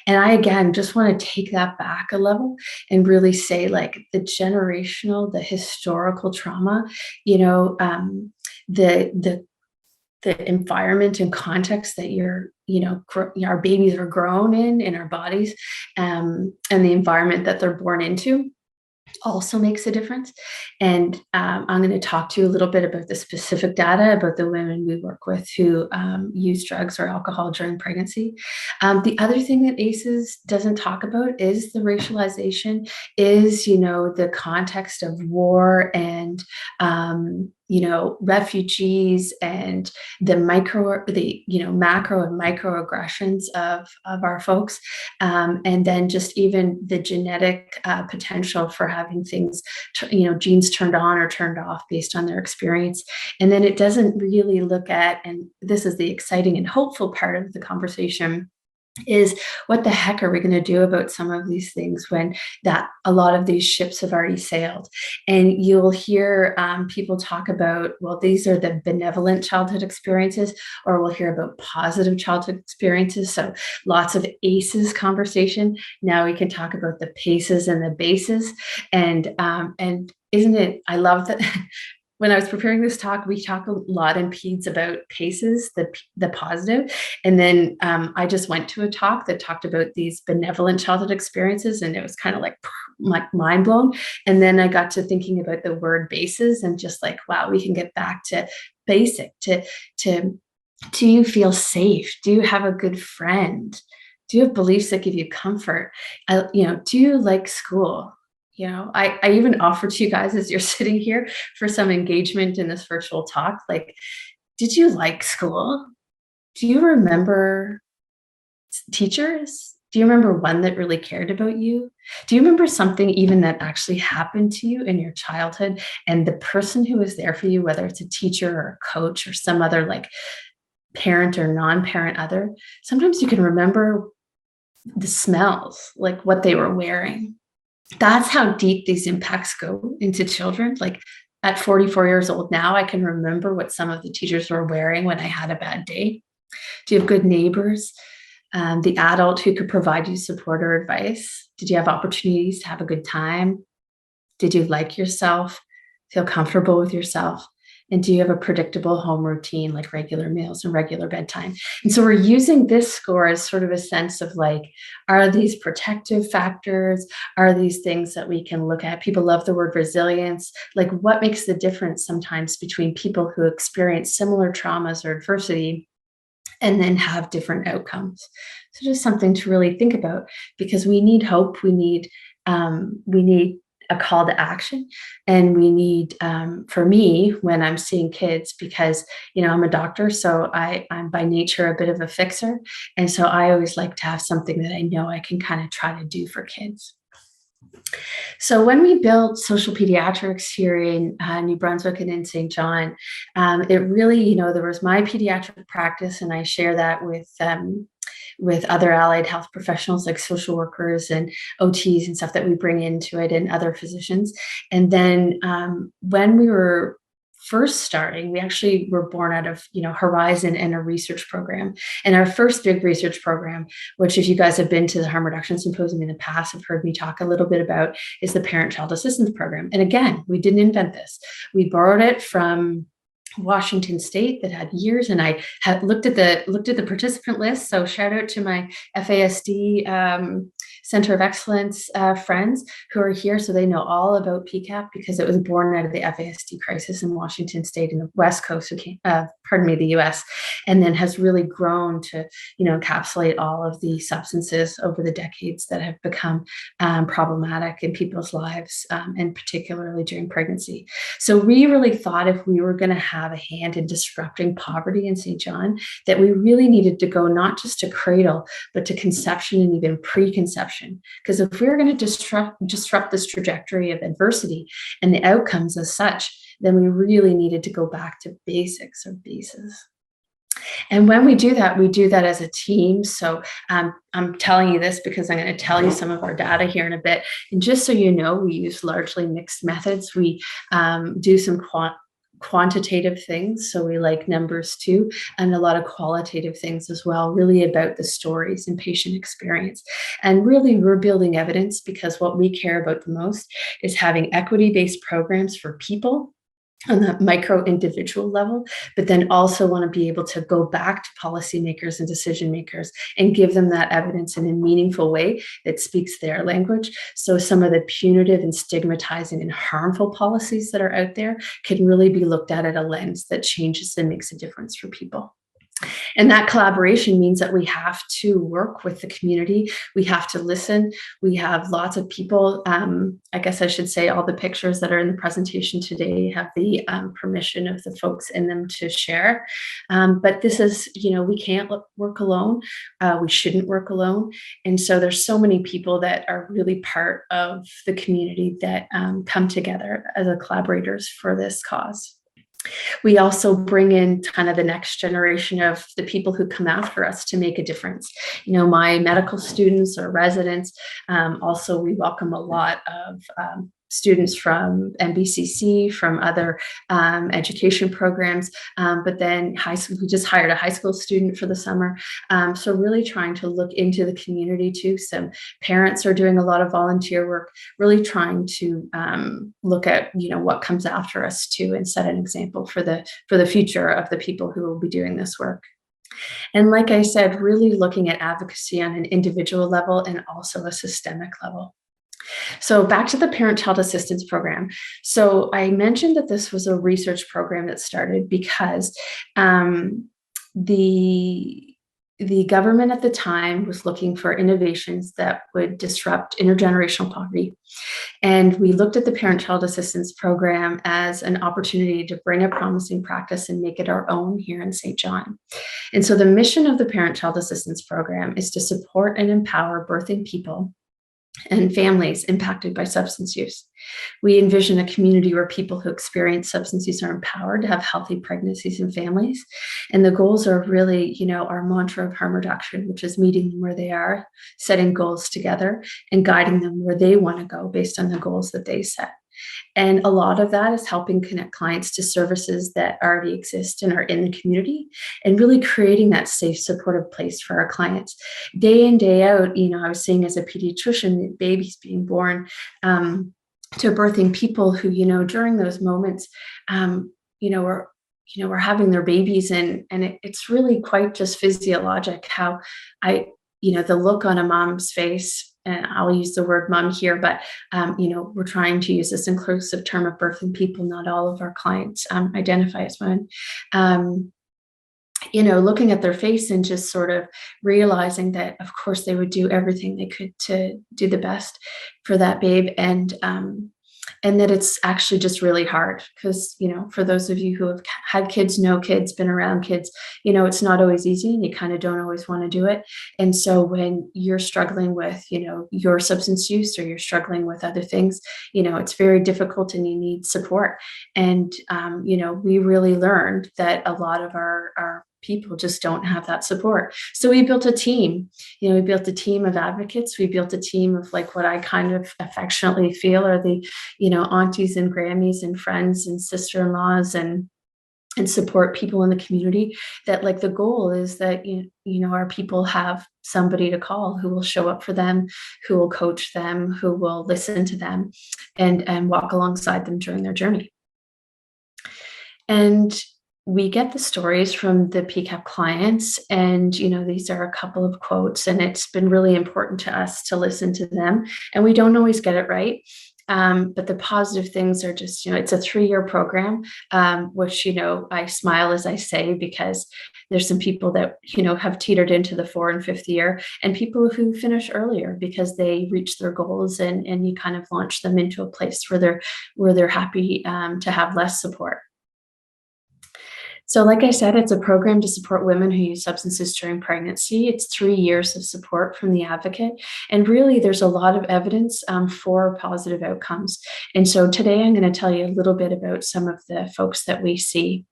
Speaker 3: And I, again, just want to take that back a level and really say, like, the generational, the historical trauma, the environment and context that our babies are grown in our bodies, and the environment that they're born into also makes a difference. And I'm going to talk to you a little bit about the specific data about the women we work with who use drugs or alcohol during pregnancy. The other thing that ACEs doesn't talk about is the racialization, is, the context of war and, refugees and the macro and microaggressions of our folks. And then just even the genetic potential for having things, genes turned on or turned off based on their experience. And then it doesn't really look at, and this is the exciting and hopeful part of the conversation, is what the heck are we going to do about some of these things when that a lot of these ships have already sailed? And you'll hear people talk about, well, these are the benevolent childhood experiences, or we'll hear about positive childhood experiences. So lots of ACEs conversation. Now we can talk about the PACEs and the BASEs. And isn't it, I love that. When I was preparing this talk, we talk a lot in PEDS about PACEs, the positive. And then I just went to a talk that talked about these benevolent childhood experiences, and it was kind of like mind blown. And then I got to thinking about the word BASEs and just like, wow, we can get back to basic, to do you feel safe? Do you have a good friend? Do you have beliefs that give you comfort? Do you like school? I even offered to you guys as you're sitting here for some engagement in this virtual talk, like, did you like school? Do you remember teachers? Do you remember one that really cared about you? Do you remember something even that actually happened to you in your childhood, and the person who was there for you, whether it's a teacher or a coach or some other like parent or non-parent other, sometimes you can remember the smells, like what they were wearing. That's how deep these impacts go into children. Like at 44 years old now, I can remember what some of the teachers were wearing when I had a bad day. Do you have good neighbors? The adult who could provide you support or advice? Did you have opportunities to have a good time? Did you like yourself? Feel comfortable with yourself? And do you have a predictable home routine, like regular meals and regular bedtime? And so we're using this score as sort of a sense of like, are these protective factors? Are these things that we can look at? People love the word resilience. Like, what makes the difference sometimes between people who experience similar traumas or adversity and then have different outcomes? So just something to really think about, because we need hope. We need a call to action. And we need, for me, when I'm seeing kids, because, I'm a doctor, so I'm by nature a bit of a fixer. And so I always like to have something that I know I can kind of try to do for kids. So when we built social pediatrics here in New Brunswick and in St. John, it really, there was my pediatric practice, and I share that with other allied health professionals like social workers and OTs and stuff that we bring into it, and other physicians. And then when we were first starting, we actually were born out of, Horizon and a research program. And our first big research program, which if you guys have been to the Harm Reduction Symposium in the past, have heard me talk a little bit about, is the Parent-Child Assistance Program. And again, we didn't invent this. We borrowed it from Washington State that had years, and I had looked at the participant list. So shout out to my FASD Center of Excellence friends who are here, so they know all about PCAP, because it was born out of the FASD crisis in Washington State in the West Coast, the US, and then has really grown to encapsulate all of the substances over the decades that have become problematic in people's lives, and particularly during pregnancy. So we really thought if we were going to have have a hand in disrupting poverty in St. John, that we really needed to go not just to cradle, but to conception and even preconception. Because if we were going to disrupt this trajectory of adversity and the outcomes as such, then we really needed to go back to basics or bases. And when we do that as a team. So I'm telling you this because I'm going to tell you some of our data here in a bit. And just so you know, we use largely mixed methods. We do some quantitative things, so we like numbers too, and a lot of qualitative things as well, really about the stories and patient experience. And really, we're building evidence because what we care about the most is having equity-based programs for people on the micro individual level, but then also want to be able to go back to policymakers and decision makers and give them that evidence in a meaningful way that speaks their language. So some of the punitive and stigmatizing and harmful policies that are out there can really be looked at a lens that changes and makes a difference for people. And that collaboration means that we have to work with the community. We have to listen. We have lots of people. I guess I should say all the pictures that are in the presentation today have the permission of the folks in them to share. But this is, we can't work alone. We shouldn't work alone. And so there's so many people that are really part of the community that come together as collaborators for this cause. We also bring in kind of the next generation of the people who come after us to make a difference. My medical students or residents. Also, we welcome a lot of students from MBCC, from other education programs, but then high school. We just hired a high school student for the summer. So really trying to look into the community too. Some parents are doing a lot of volunteer work, really trying to look at what comes after us too, and set an example for the future of the people who will be doing this work. And like I said, really looking at advocacy on an individual level and also a systemic level. So back to the Parent-Child Assistance Program. So I mentioned that this was a research program that started because the government at the time was looking for innovations that would disrupt intergenerational poverty. And we looked at the Parent-Child Assistance Program as an opportunity to bring a promising practice and make it our own here in St. John. And so the mission of the Parent-Child Assistance Program is to support and empower birthing people and families impacted by substance use. We envision a community where people who experience substance use are empowered to have healthy pregnancies and families. And the goals are really, our mantra of harm reduction, which is meeting them where they are, setting goals together, and guiding them where they want to go based on the goals that they set. And a lot of that is helping connect clients to services that already exist and are in the community, and really creating that safe, supportive place for our clients. Day in, day out, I was seeing as a pediatrician, babies being born to birthing people who, during those moments, we're having their babies, and it's really quite just physiologic how the look on a mom's face. And I'll use the word mom here, but, we're trying to use this inclusive term of birthing people. Not all of our clients identify as women. Looking at their face and just sort of realizing that, of course, they would do everything they could to do the best for that babe. And that it's actually just really hard because, for those of you who have had kids, know kids, been around kids, it's not always easy, and you kind of don't always want to do it. And so when you're struggling with, your substance use, or you're struggling with other things, it's very difficult and you need support. And, we really learned that a lot of our people just don't have that support. So we built a team, we built a team of advocates. We built a team of what I kind of affectionately feel are the, aunties and Grammys and friends and sister-in-laws and support people in the community. That the goal is that, our people have somebody to call who will show up for them, who will coach them, who will listen to them and walk alongside them during their journey. And we get the stories from the PCAP clients, and these are a couple of quotes, and it's been really important to us to listen to them. And we don't always get it right, but the positive things are just, it's a 3-year program, which I smile as I say, because there's some people that have teetered into the 4th and 5th year, and people who finish earlier because they reach their goals, and you kind of launch them into a place where they're happy to have less support. So like I said, it's a program to support women who use substances during pregnancy. It's 3 years of support from the advocate. And really, there's a lot of evidence for positive outcomes. And so today I'm going to tell you a little bit about some of the folks that we see.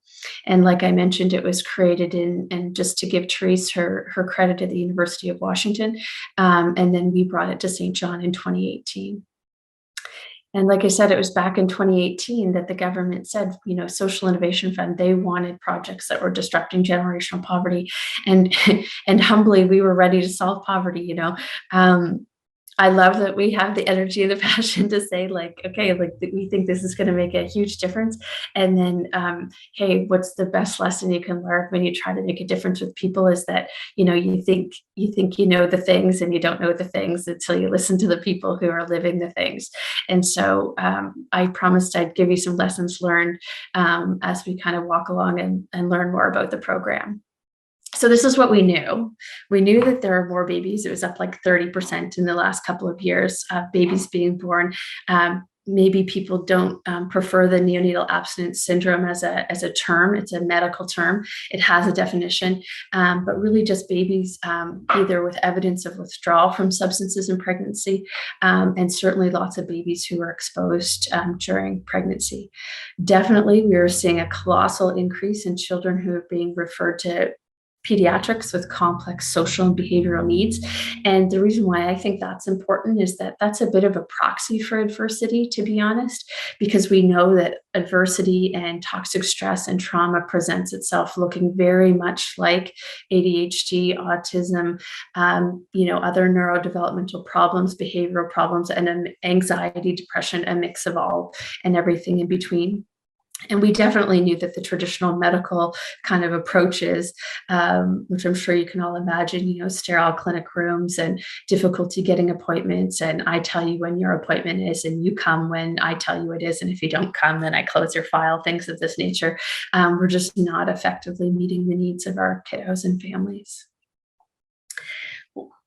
Speaker 3: And like I mentioned, it was created and just to give Therese her credit at the University of Washington. And then we brought it to St. John in 2018. And like I said, it was back in 2018 that the government said, Social Innovation Fund, they wanted projects that were disrupting generational poverty. And and humbly, we were ready to solve poverty, I love that we have the energy and the passion to say okay, we think this is going to make a huge difference. And then, hey, what's the best lesson you can learn when you try to make a difference with people is that, you think you know the things and you don't know the things until you listen to the people who are living the things. And so I promised I'd give you some lessons learned as we kind of walk along and learn more about the program. So this is what we knew. We knew that there are more babies. It was up like 30% in the last couple of years of babies being born. Maybe people don't prefer the neonatal abstinence syndrome as a term. It's a medical term. It has a definition, but really just babies either with evidence of withdrawal from substances in pregnancy, and certainly lots of babies who are exposed during pregnancy. Definitely, we are seeing a colossal increase in children who are being referred to pediatrics with complex social and behavioral needs. And the reason why I think that's important is that that's a bit of a proxy for adversity, to be honest, because we know that adversity and toxic stress and trauma presents itself looking very much like ADHD, autism, other neurodevelopmental problems, behavioral problems, and anxiety, depression, a mix of all and everything in between. And we definitely knew that the traditional medical kind of approaches, which I'm sure you can all imagine, sterile clinic rooms and difficulty getting appointments. And I tell you when your appointment is and you come when I tell you it is. And if you don't come, then I close your file, things of this nature. We're just not effectively meeting the needs of our kiddos and families.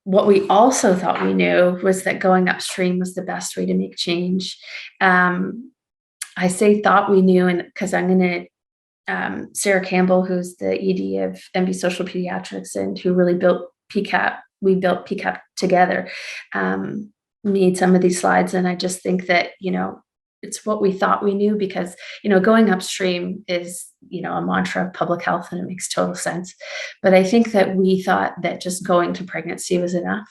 Speaker 3: What we also thought we knew was that going upstream was the best way to make change. I say thought we knew, and because I'm going to, Sarah Campbell, who's the ED of MB Social Pediatrics and who really built PCAP, we built PCAP together, made some of these slides. And I just think that, it's what we thought we knew because, going upstream is, a mantra of public health and it makes total sense. But I think that we thought that just going to pregnancy was enough.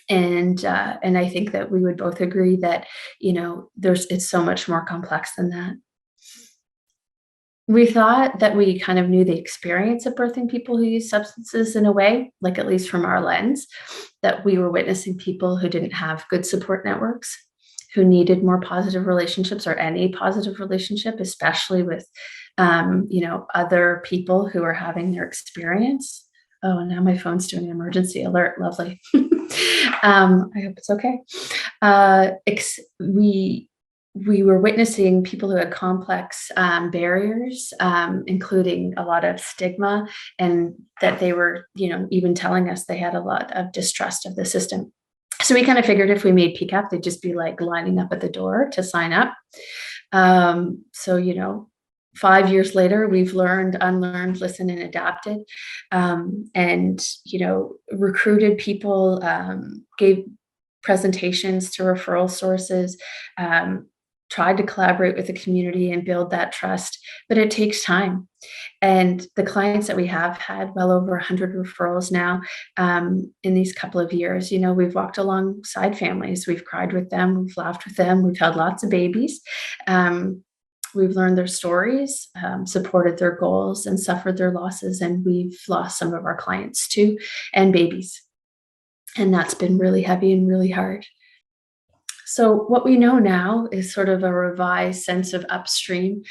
Speaker 3: And I think that we would both agree that, it's so much more complex than that. We thought that we kind of knew the experience of birthing people who use substances in a way, like at least from our lens, that we were witnessing people who didn't have good support networks, who needed more positive relationships or any positive relationship, especially with, other people who are having their experience. Oh, now my phone's doing an emergency alert. Lovely. I hope it's okay. We were witnessing people who had complex barriers, including a lot of stigma, and that they were, even telling us they had a lot of distrust of the system. So we kind of figured if we made PCAP, they'd just be like lining up at the door to sign up. 5 years later, we've learned, unlearned, listened, and adapted, and, recruited people, gave presentations to referral sources, tried to collaborate with the community and build that trust, but it takes time. And the clients that we have had well over 100 referrals now in these couple of years, we've walked alongside families, we've cried with them, we've laughed with them, we've had lots of babies. We've learned their stories, supported their goals, and suffered their losses. And we've lost some of our clients too, and babies. And that's been really heavy and really hard. So what we know now is sort of a revised sense of upstream,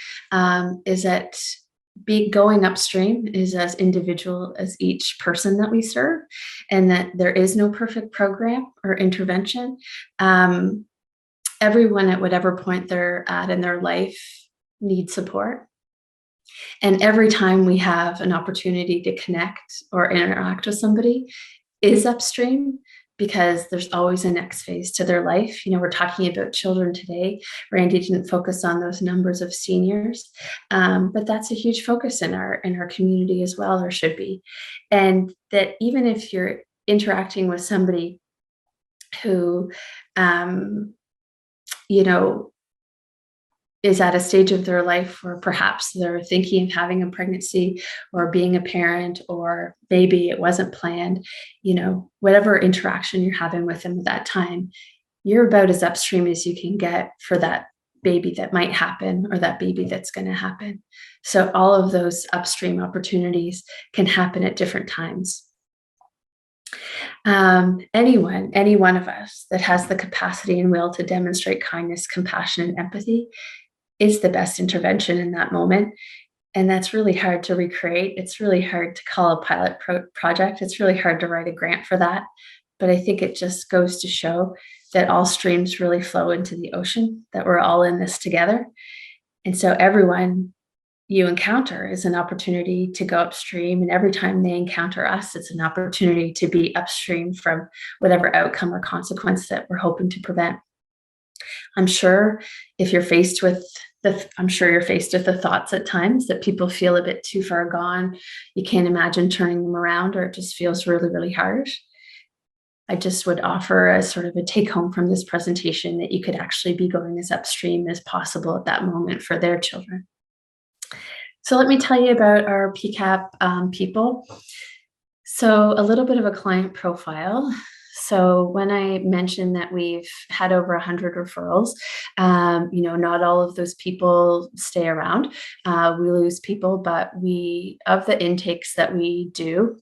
Speaker 3: is that going upstream is as individual as each person that we serve, and that there is no perfect program or intervention. Everyone at whatever point they're at in their life needs support. And every time we have an opportunity to connect or interact with somebody is upstream, because there's always a next phase to their life. We're talking about children today. Randy didn't focus on those numbers of seniors, but that's a huge focus in our community as well, or should be. And that even if you're interacting with somebody who, is at a stage of their life where perhaps they're thinking of having a pregnancy or being a parent, or maybe it wasn't planned, whatever interaction you're having with them at that time, you're about as upstream as you can get for that baby that might happen, or that baby that's going to happen. So all of those upstream opportunities can happen at different times. Any one of us that has the capacity and will to demonstrate kindness, compassion, and empathy is the best intervention in that moment. And that's really hard to recreate. It's really hard to call a pilot project. It's really hard to write a grant for that. But I think it just goes to show that all streams really flow into the ocean, that we're all in this together. And so everyone you encounter is an opportunity to go upstream. And every time they encounter us, it's an opportunity to be upstream from whatever outcome or consequence that we're hoping to prevent. I'm sure you're faced with the thoughts at times that people feel a bit too far gone. You can't imagine turning them around, or it just feels really, really hard. I just would offer as sort of a take home from this presentation that you could actually be going as upstream as possible at that moment for their children. So let me tell you about our PCAP people. So a little bit of a client profile. So when I mentioned that we've had over 100 referrals, not all of those people stay around. We lose people, but of the intakes that we do,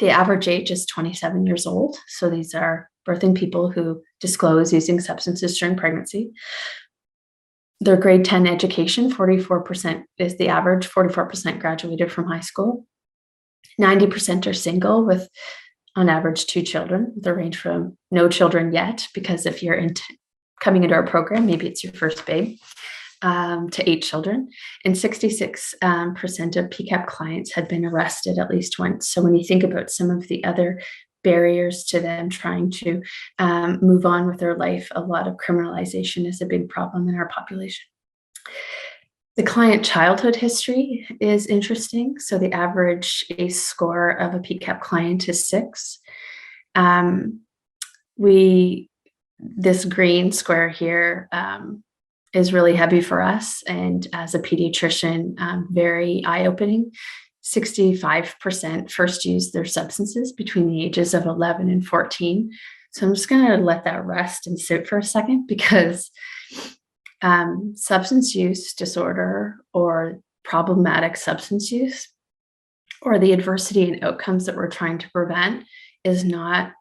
Speaker 3: the average age is 27 years old. So these are birthing people who disclose using substances during pregnancy. Their grade 10 education, 44% is the average, 44% graduated from high school. 90% are single with, on average, 2 children. They range from no children yet, because if you're coming into our program, maybe it's your first babe, to 8 children. And 66% of PCAP clients had been arrested at least once. So when you think about some of the other barriers to them trying to move on with their life, a lot of criminalization is a big problem in our population. The client childhood history is interesting. So the average ACE score of a PCAP client is 6. This green square here is really heavy for us. And as a pediatrician, very eye-opening. 65% first used their substances between the ages of 11 and 14. So I'm just going to let that rest and sit for a second, because substance use disorder, or problematic substance use, or the adversity and outcomes that we're trying to prevent, is not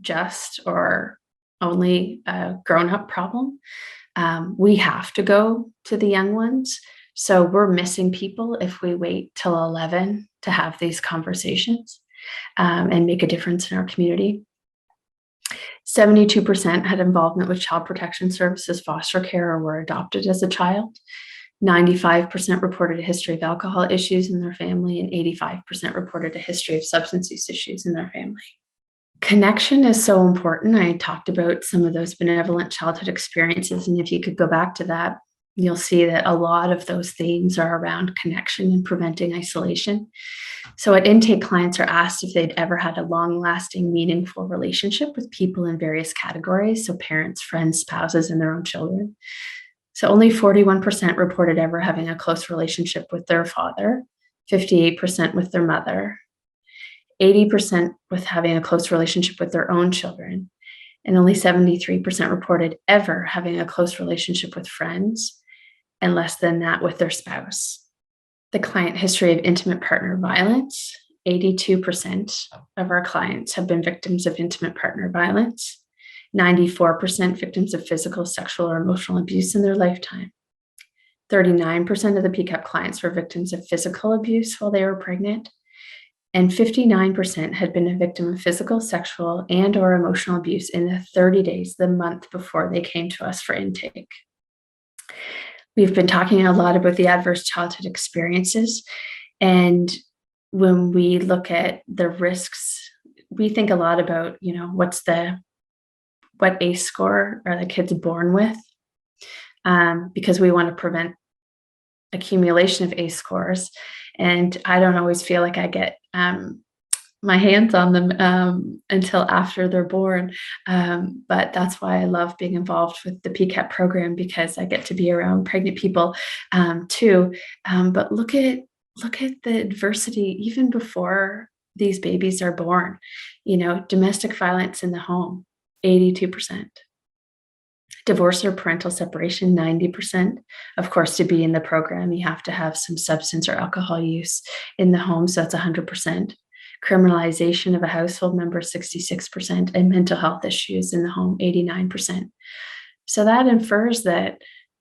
Speaker 3: just or only a grown-up problem. We have to go to the young ones. So we're missing people if we wait till 11 to have these conversations and make a difference in our community. 72% had involvement with child protection services, foster care, or were adopted as a child. 95% reported a history of alcohol issues in their family, and 85% reported a history of substance use issues in their family. Connection is so important. I talked about some of those benevolent childhood experiences, and if you could go back to that, you'll see that a lot of those themes are around connection and preventing isolation. So at intake, clients are asked if they'd ever had a long-lasting, meaningful relationship with people in various categories, so parents, friends, spouses, and their own children. So only 41% reported ever having a close relationship with their father, 58% with their mother, 80% with having a close relationship with their own children, and only 73% reported ever having a close relationship with friends, and less than that with their spouse. The client history of intimate partner violence, 82% of our clients have been victims of intimate partner violence, 94% victims of physical, sexual, or emotional abuse in their lifetime. 39% of the PCAP clients were victims of physical abuse while they were pregnant, and 59% had been a victim of physical, sexual, and or emotional abuse in the 30 days, the month before they came to us for intake. We've been talking a lot about the adverse childhood experiences, and when we look at the risks we think a lot about, what ACE score are the kids born with, because we want to prevent accumulation of ACE scores. And I don't always feel like I get my hands on them until after they're born. But that's why I love being involved with the PCAP program, because I get to be around pregnant people too. But look at the adversity even before these babies are born. Domestic violence in the home, 82%. Divorce or parental separation, 90%. Of course, to be in the program, you have to have some substance or alcohol use in the home, so that's 100%. Criminalization of a household member, 66%, and mental health issues in the home, 89%. So that infers that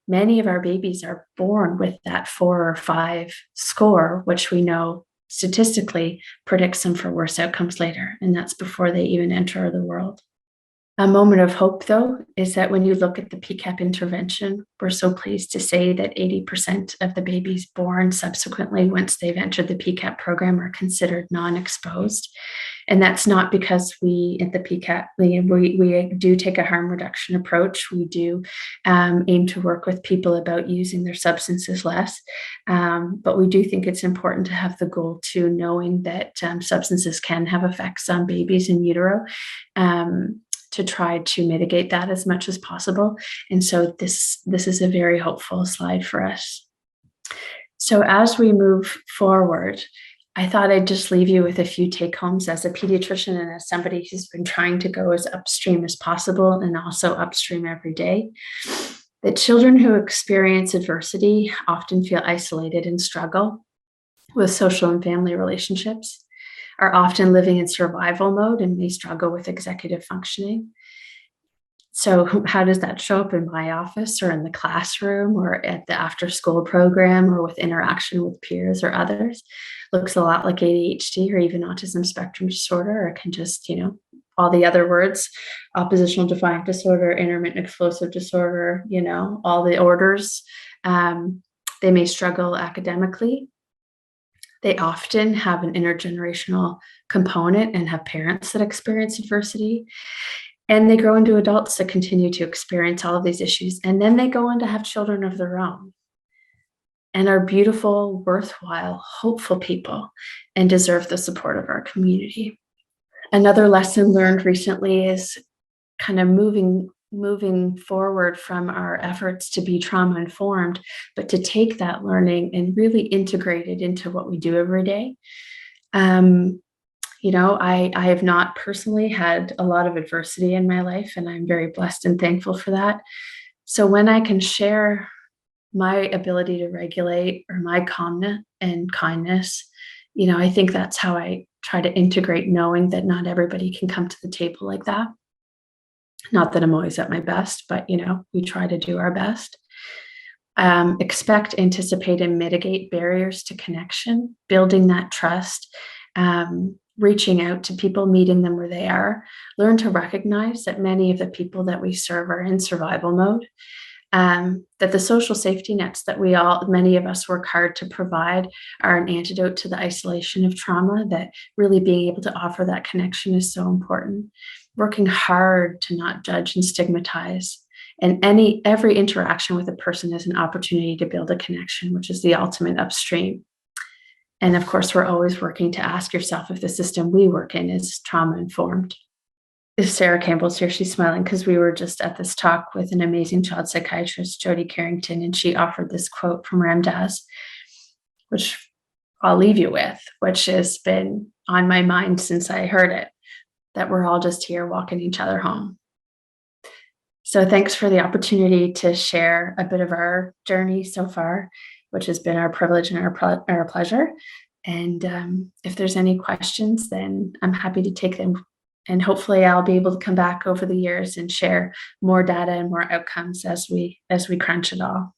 Speaker 3: many of our babies are born with that 4 or 5 score, which we know statistically predicts them for worse outcomes later, and that's before they even enter the world. A moment of hope, though, is that when you look at the PCAP intervention, we're so pleased to say that 80% of the babies born subsequently, once they've entered the PCAP program, are considered non-exposed. And that's not because we at the PCAP, we do take a harm reduction approach. We do aim to work with people about using their substances less. But we do think it's important to have the goal to knowing that substances can have effects on babies in utero. To try to mitigate that as much as possible. And so this is a very hopeful slide for us. So as we move forward, I thought I'd just leave you with a few take homes as a pediatrician and as somebody who's been trying to go as upstream as possible and also upstream every day. That children who experience adversity often feel isolated and struggle with social and family relationships, are often living in survival mode and may struggle with executive functioning. So how does that show up in my office or in the classroom or at the after school program or with interaction with peers or others? Looks a lot like ADHD or even autism spectrum disorder, or it can just, all the other words, oppositional defiant disorder, intermittent explosive disorder, all the orders. They may struggle academically. They often have an intergenerational component and have parents that experience adversity. And they grow into adults that continue to experience all of these issues. And then they go on to have children of their own and are beautiful, worthwhile, hopeful people and deserve the support of our community. Another lesson learned recently is kind of moving forward from our efforts to be trauma informed, but to take that learning and really integrate it into what we do every day. I have not personally had a lot of adversity in my life, and I'm very blessed and thankful for that. So when I can share my ability to regulate or my calmness and kindness, I think that's how I try to integrate, knowing that not everybody can come to the table like that. Not that I'm always at my best, but, we try to do our best. Expect, anticipate, and mitigate barriers to connection, building that trust, reaching out to people, meeting them where they are. Learn to recognize that many of the people that we serve are in survival mode, that the social safety nets that many of us work hard to provide are an antidote to the isolation of trauma, that really being able to offer that connection is so important. Working hard to not judge and stigmatize. And every interaction with a person is an opportunity to build a connection, which is the ultimate upstream. And of course, we're always working to ask yourself if the system we work in is trauma informed. If Sarah Campbell's here, she's smiling because we were just at this talk with an amazing child psychiatrist, Jody Carrington, and she offered this quote from Ram Dass, which I'll leave you with, which has been on my mind since I heard it, that we're all just here walking each other home. So thanks for the opportunity to share a bit of our journey so far, which has been our privilege and our pleasure. And if there's any questions, then I'm happy to take them. And hopefully I'll be able to come back over the years and share more data and more outcomes as we crunch it all.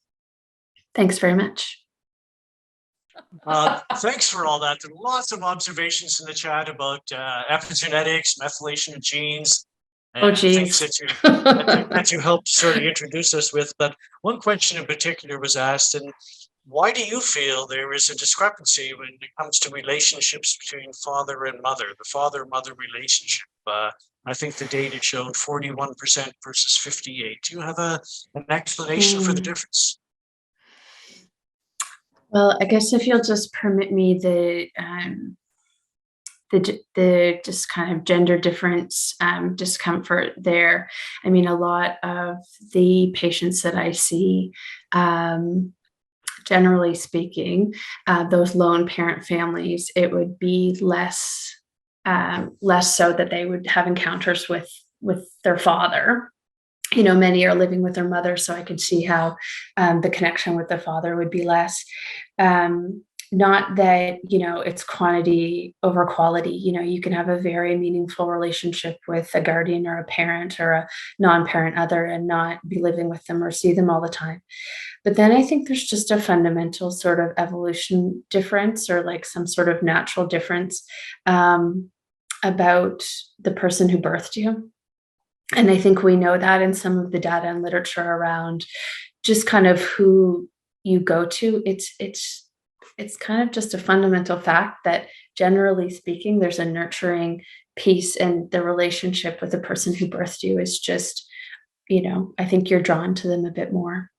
Speaker 3: Thanks very much.
Speaker 1: Thanks for all that. There are lots of observations in the chat about epigenetics, methylation of genes, and things that you helped sort of introduce us with. But one question in particular was asked, and Why do you feel there is a discrepancy when it comes to relationships between father and mother, the father-mother relationship? I think the data showed 41% versus 58. Do you have an explanation for the difference?
Speaker 3: Well, I guess if you'll just permit me the just kind of gender difference discomfort there. I mean, a lot of the patients that I see, generally speaking, those lone parent families, it would be less so that they would have encounters with their father. You know, many are living with their mother, so I could see how the connection with the father would be less. Not that, you know, it's quantity over quality. You know, you can have a very meaningful relationship with a guardian or a parent or a non-parent other and not be living with them or see them all the time. But then I think there's just a fundamental sort of evolution difference or like some sort of natural difference about the person who birthed you. And I think we know that in some of the data and literature around just kind of who you go to. It's kind of just a fundamental fact that generally speaking, there's a nurturing piece, and the relationship with the person who birthed you is just, you know, I think you're drawn to them a bit more.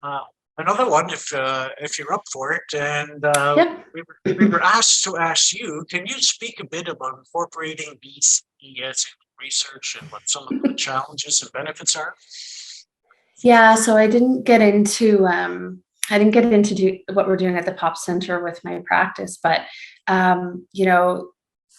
Speaker 1: Uh, Another one, if you're up for it, and
Speaker 3: Yep.
Speaker 1: we were asked to ask you, can you speak a bit about incorporating BCES research and what some of the challenges and benefits are?
Speaker 3: Yeah, so I didn't get into what we're doing at the Pop Center with my practice, but you know,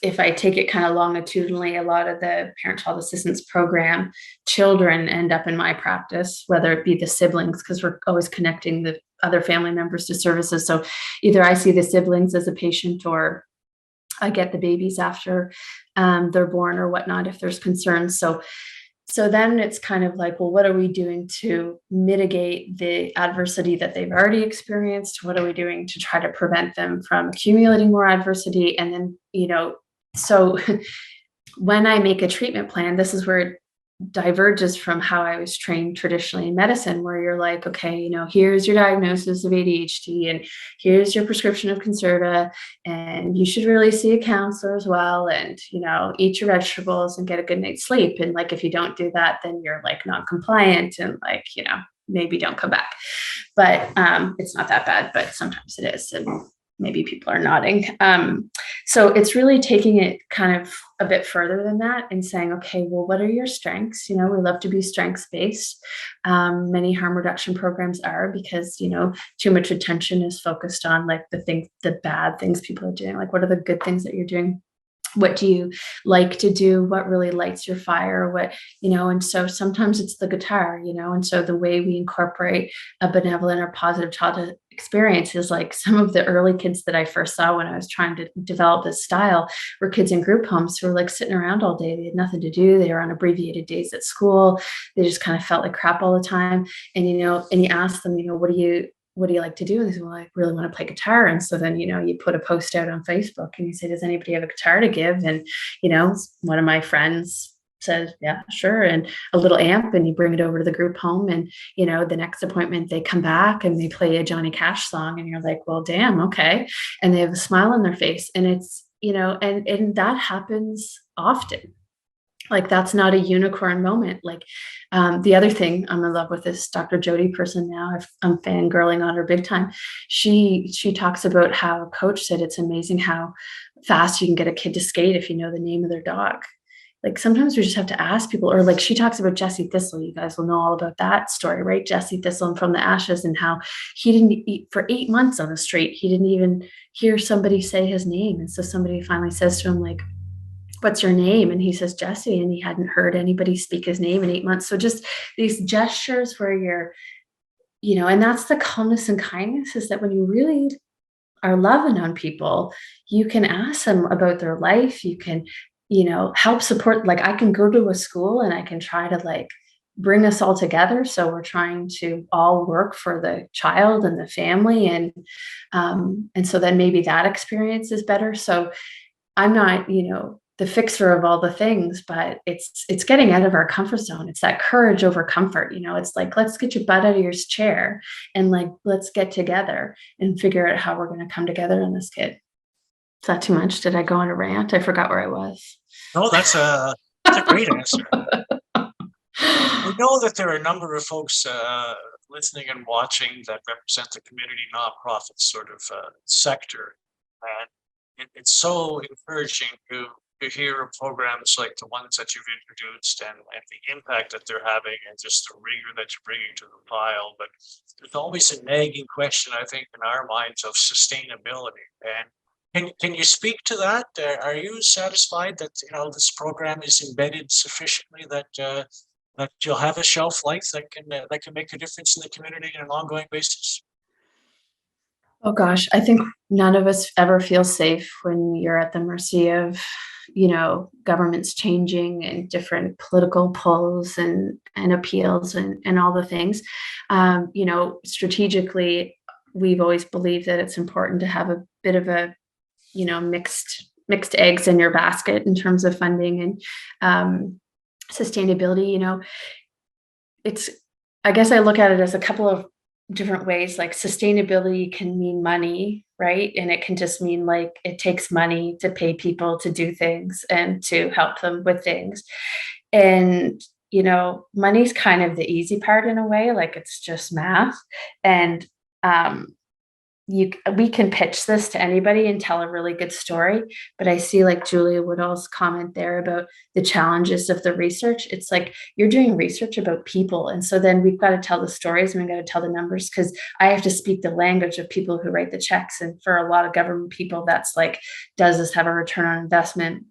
Speaker 3: if I take it kind of longitudinally, a lot of the parent-child assistance program children end up in my practice, whether it be the siblings, because we're always connecting the other family members to services. So either I see the siblings as a patient, or I get the babies after they're born or whatnot if there's concerns. So then it's kind of like, well, what are we doing to mitigate the adversity that they've already experienced? What are we doing to try to prevent them from accumulating more adversity? And then, you know, so when I make a treatment plan, this is where it diverges from how I was trained traditionally in medicine, where you're like, okay, you know, here's your diagnosis of ADHD and here's your prescription of Concerta, and you should really see a counselor as well, and, you know, eat your vegetables and get a good night's sleep. And like, if you don't do that, then you're like non-compliant and like, you know, maybe don't come back. But it's not that bad, but sometimes it is. And maybe people are nodding. So it's really taking it kind of a bit further than that and saying, okay, well, what are your strengths? You know, we love to be strengths-based. Many harm reduction programs are, because, you know, too much attention is focused on like the bad things people are doing. Like, what are the good things that you're doing? What do you like to do? What really lights your fire? What, you know, and so sometimes it's the guitar, you know, and so the way we incorporate a benevolent or positive childhood experience is like some of the early kids that I first saw when I was trying to develop this style were kids in group homes who were like sitting around all day. They had nothing to do. They were on abbreviated days at school. They just kind of felt like crap all the time. And, you know, and you ask them, you know, what do you like to do? And they say, well, I really want to play guitar. And so then, you know, you put a post out on Facebook and you say, does anybody have a guitar to give? And, you know, one of my friends says, yeah, sure. And a little amp, and you bring it over to the group home. And, you know, the next appointment they come back and they play a Johnny Cash song. And you're like, well, damn, okay. And they have a smile on their face. And it's, you know, and that happens often. Like, that's not a unicorn moment. Like, the other thing, I'm in love with this Dr. Jody person now. I'm fangirling on her big time. She talks about how a coach said it's amazing how fast you can get a kid to skate if you know the name of their dog. Like, sometimes we just have to ask people. Or like, she talks about Jesse Thistle. You guys will know all about that story, right? Jesse Thistle and From the Ashes, and how he didn't eat for 8 months on the street. He didn't even hear somebody say his name. And so somebody finally says to him, like, what's your name? And he says, Jesse. And he hadn't heard anybody speak his name in 8 months. So just these gestures where you're, you know, and that's the calmness and kindness, is that when you really are loving on people, you can ask them about their life. You can, you know, help support. Like, I can go to a school and I can try to like bring us all together. So we're trying to all work for the child and the family. And so then maybe that experience is better. So I'm not, you know, the fixer of all the things, but it's getting out of our comfort zone. It's that courage over comfort. It's like, let's get your butt out of your chair and like, let's get together and figure out how we're going to come together on this, kid. Is that too much? Did I go on a rant? I forgot where I was.
Speaker 1: No, that's a great answer. I know that there are a number of folks listening and watching that represent the community nonprofit sort of sector, and it's so encouraging to hear programs like the ones that you've introduced and the impact that they're having and just the rigor that you're bringing to the file. But there's always a nagging question, I think, in our minds of sustainability. And can you speak to that? Are you satisfied that this program is embedded sufficiently that that you'll have a shelf life that can make a difference in the community on an ongoing basis?
Speaker 3: Oh gosh, I think none of us ever feel safe when you're at the mercy of, governments changing and different political pulls and appeals and all the things. Strategically, we've always believed that it's important to have a bit of a, mixed eggs in your basket in terms of funding and sustainability. I guess I look at it as a couple of different ways. Like sustainability can mean money, right? And it can just mean like it takes money to pay people to do things and to help them with things. And money's kind of the easy part in a way, like it's just math. And we can pitch this to anybody and tell a really good story, but I see like Julia Woodall's comment there about the challenges of the research. It's like you're doing research about people, and so then we've got to tell the stories and we've got to tell the numbers, because I have to speak the language of people who write the checks. And for a lot of government people, that's like, does this have a return on investment?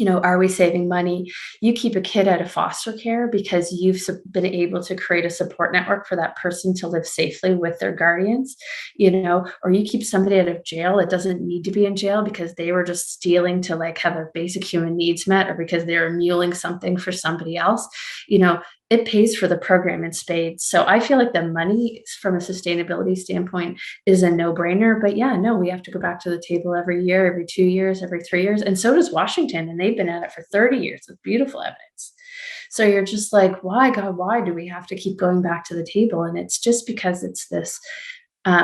Speaker 3: Are we saving money? You keep a kid out of foster care because you've been able to create a support network for that person to live safely with their guardians, or you keep somebody out of jail that doesn't need to be in jail because they were just stealing to like have their basic human needs met, or because they're muling something for somebody else. It pays for the program in spades. So I feel like the money from a sustainability standpoint is a no-brainer. But yeah, no, we have to go back to the table every year, every 2 years, every 3 years. And so does Washington. And they've been at it for 30 years with beautiful evidence. So you're just like, why, God, why do we have to keep going back to the table? And it's just because it's this, I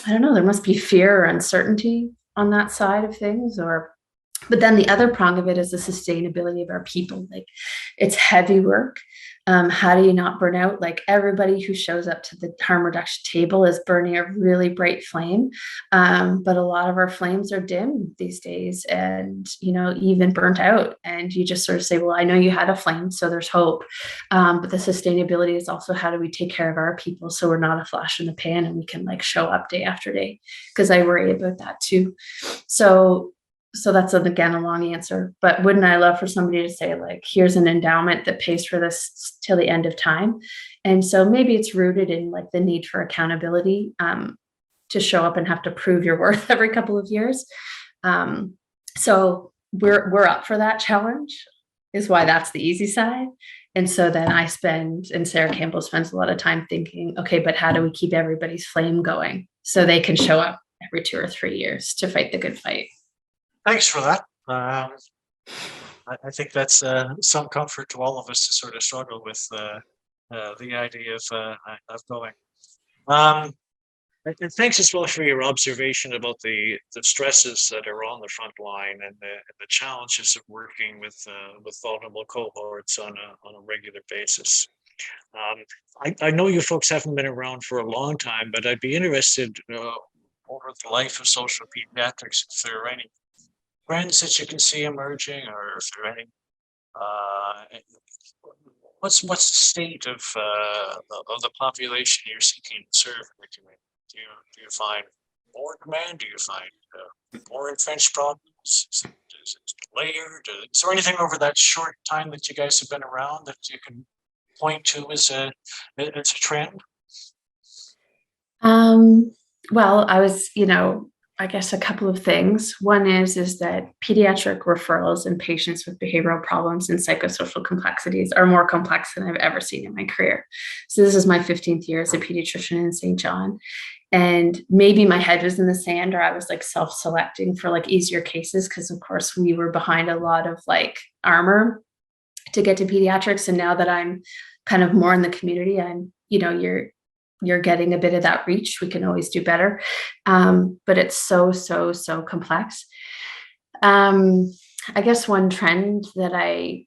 Speaker 3: don't know, there must be fear or uncertainty on that side of things, but then the other prong of it is the sustainability of our people. Like, it's heavy work. How do you not burn out? Like, everybody who shows up to the harm reduction table is burning a really bright flame. But a lot of our flames are dim these days and, even burnt out. And you just sort of say, well, I know you had a flame, so there's hope. But the sustainability is also, how do we take care of our people so we're not a flash in the pan and we can like show up day after day? Because I worry about that too. So that's, again, a long answer, but wouldn't I love for somebody to say, like, here's an endowment that pays for this till the end of time? And so maybe it's rooted in like the need for accountability, to show up and have to prove your worth every couple of years. So we're up for that challenge, is why that's the easy side. And so then and Sarah Campbell spends a lot of time thinking, okay, but how do we keep everybody's flame going so they can show up every 2 or 3 years to fight the good fight?
Speaker 1: Thanks for that. I think that's some comfort to all of us to sort of struggle with the idea of going. And thanks as well for your observation about the stresses that are on the front line and the challenges of working with vulnerable cohorts on a regular basis. I know you folks haven't been around for a long time, but I'd be interested over the life of social pediatrics if there are any trends that you can see emerging, or if there are any, what's the state of the population you're seeking to serve in the community? Do you find more demand? Do you find more entrenched problems? Is it layered? Is there anything over that short time that you guys have been around that you can point to as a trend?
Speaker 3: Well, I was, I guess a couple of things. One is that pediatric referrals and patients with behavioral problems and psychosocial complexities are more complex than I've ever seen in my career. So this is my 15th year as a pediatrician in St. John. And maybe my head was in the sand, or I was like self-selecting for like easier cases, because of course we were behind a lot of like armor to get to pediatrics. And now that I'm kind of more in the community, I'm, you're getting a bit of that reach. We can always do better. But it's so complex. I guess one trend that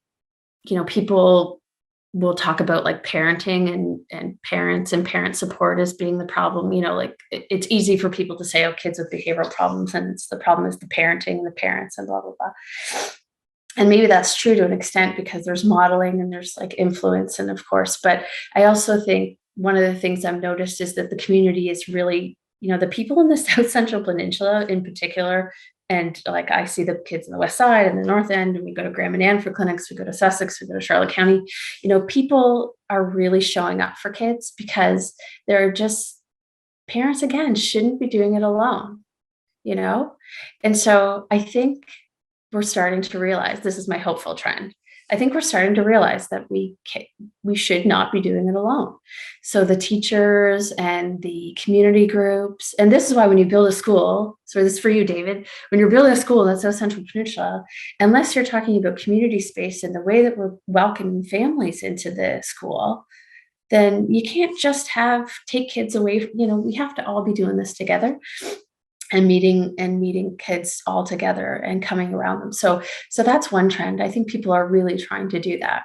Speaker 3: people will talk about, like parenting and parent support as being the problem. Like it's easy for people to say, oh, kids with behavioral problems, and the problem is the parenting and the parents and blah, blah, blah. And maybe that's true to an extent, because there's modeling and there's like influence, and of course, but I also think one of the things I've noticed is that the community is really, the people in the South Central Peninsula in particular, and like I see the kids in the West Side and the North End, and we go to Graham and Ann for clinics, we go to Sussex, we go to Charlotte County, people are really showing up for kids, because they're just, parents again shouldn't be doing it alone, And so I think we're starting to realize, this is my hopeful trend, I think we're starting to realize that we should not be doing it alone. So the teachers and the community groups, and this is why when you build a school, so this is for you, David, when you're building a school in the South Central Peninsula, unless you're talking about community space and the way that we're welcoming families into the school, then you can't just take kids away. We have to all be doing this together, and meeting kids all together and coming around them. So that's one trend. I think people are really trying to do that.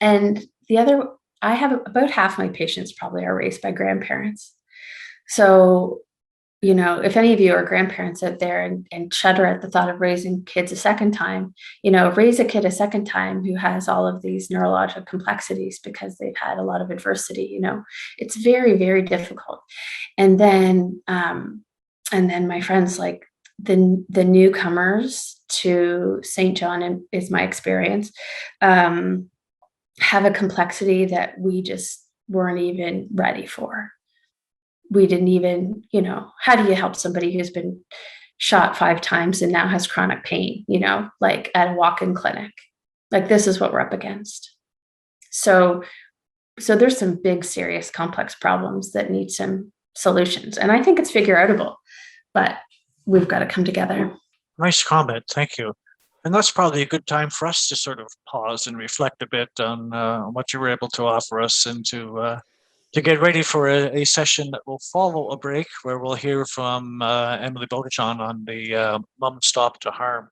Speaker 3: And the other, I have about half my patients probably are raised by grandparents. So, if any of you are grandparents out there and shudder at the thought of raising kids a second time, raise a kid a second time who has all of these neurological complexities because they've had a lot of adversity, it's very, very difficult. And then my friends, like the newcomers to St. John, is my experience, have a complexity that we just weren't even ready for. We didn't even, how do you help somebody who's been shot 5 times and now has chronic pain, like at a walk-in clinic? Like, this is what we're up against. So there's some big, serious, complex problems that need some solutions. And I think it's figure outable, but we've got to come together.
Speaker 1: Nice comment. Thank you. And that's probably a good time for us to sort of pause and reflect a bit on what you were able to offer us, and to get ready for a session that will follow a break, where we'll hear from Emily Bogachon on the Mum Stop to Harm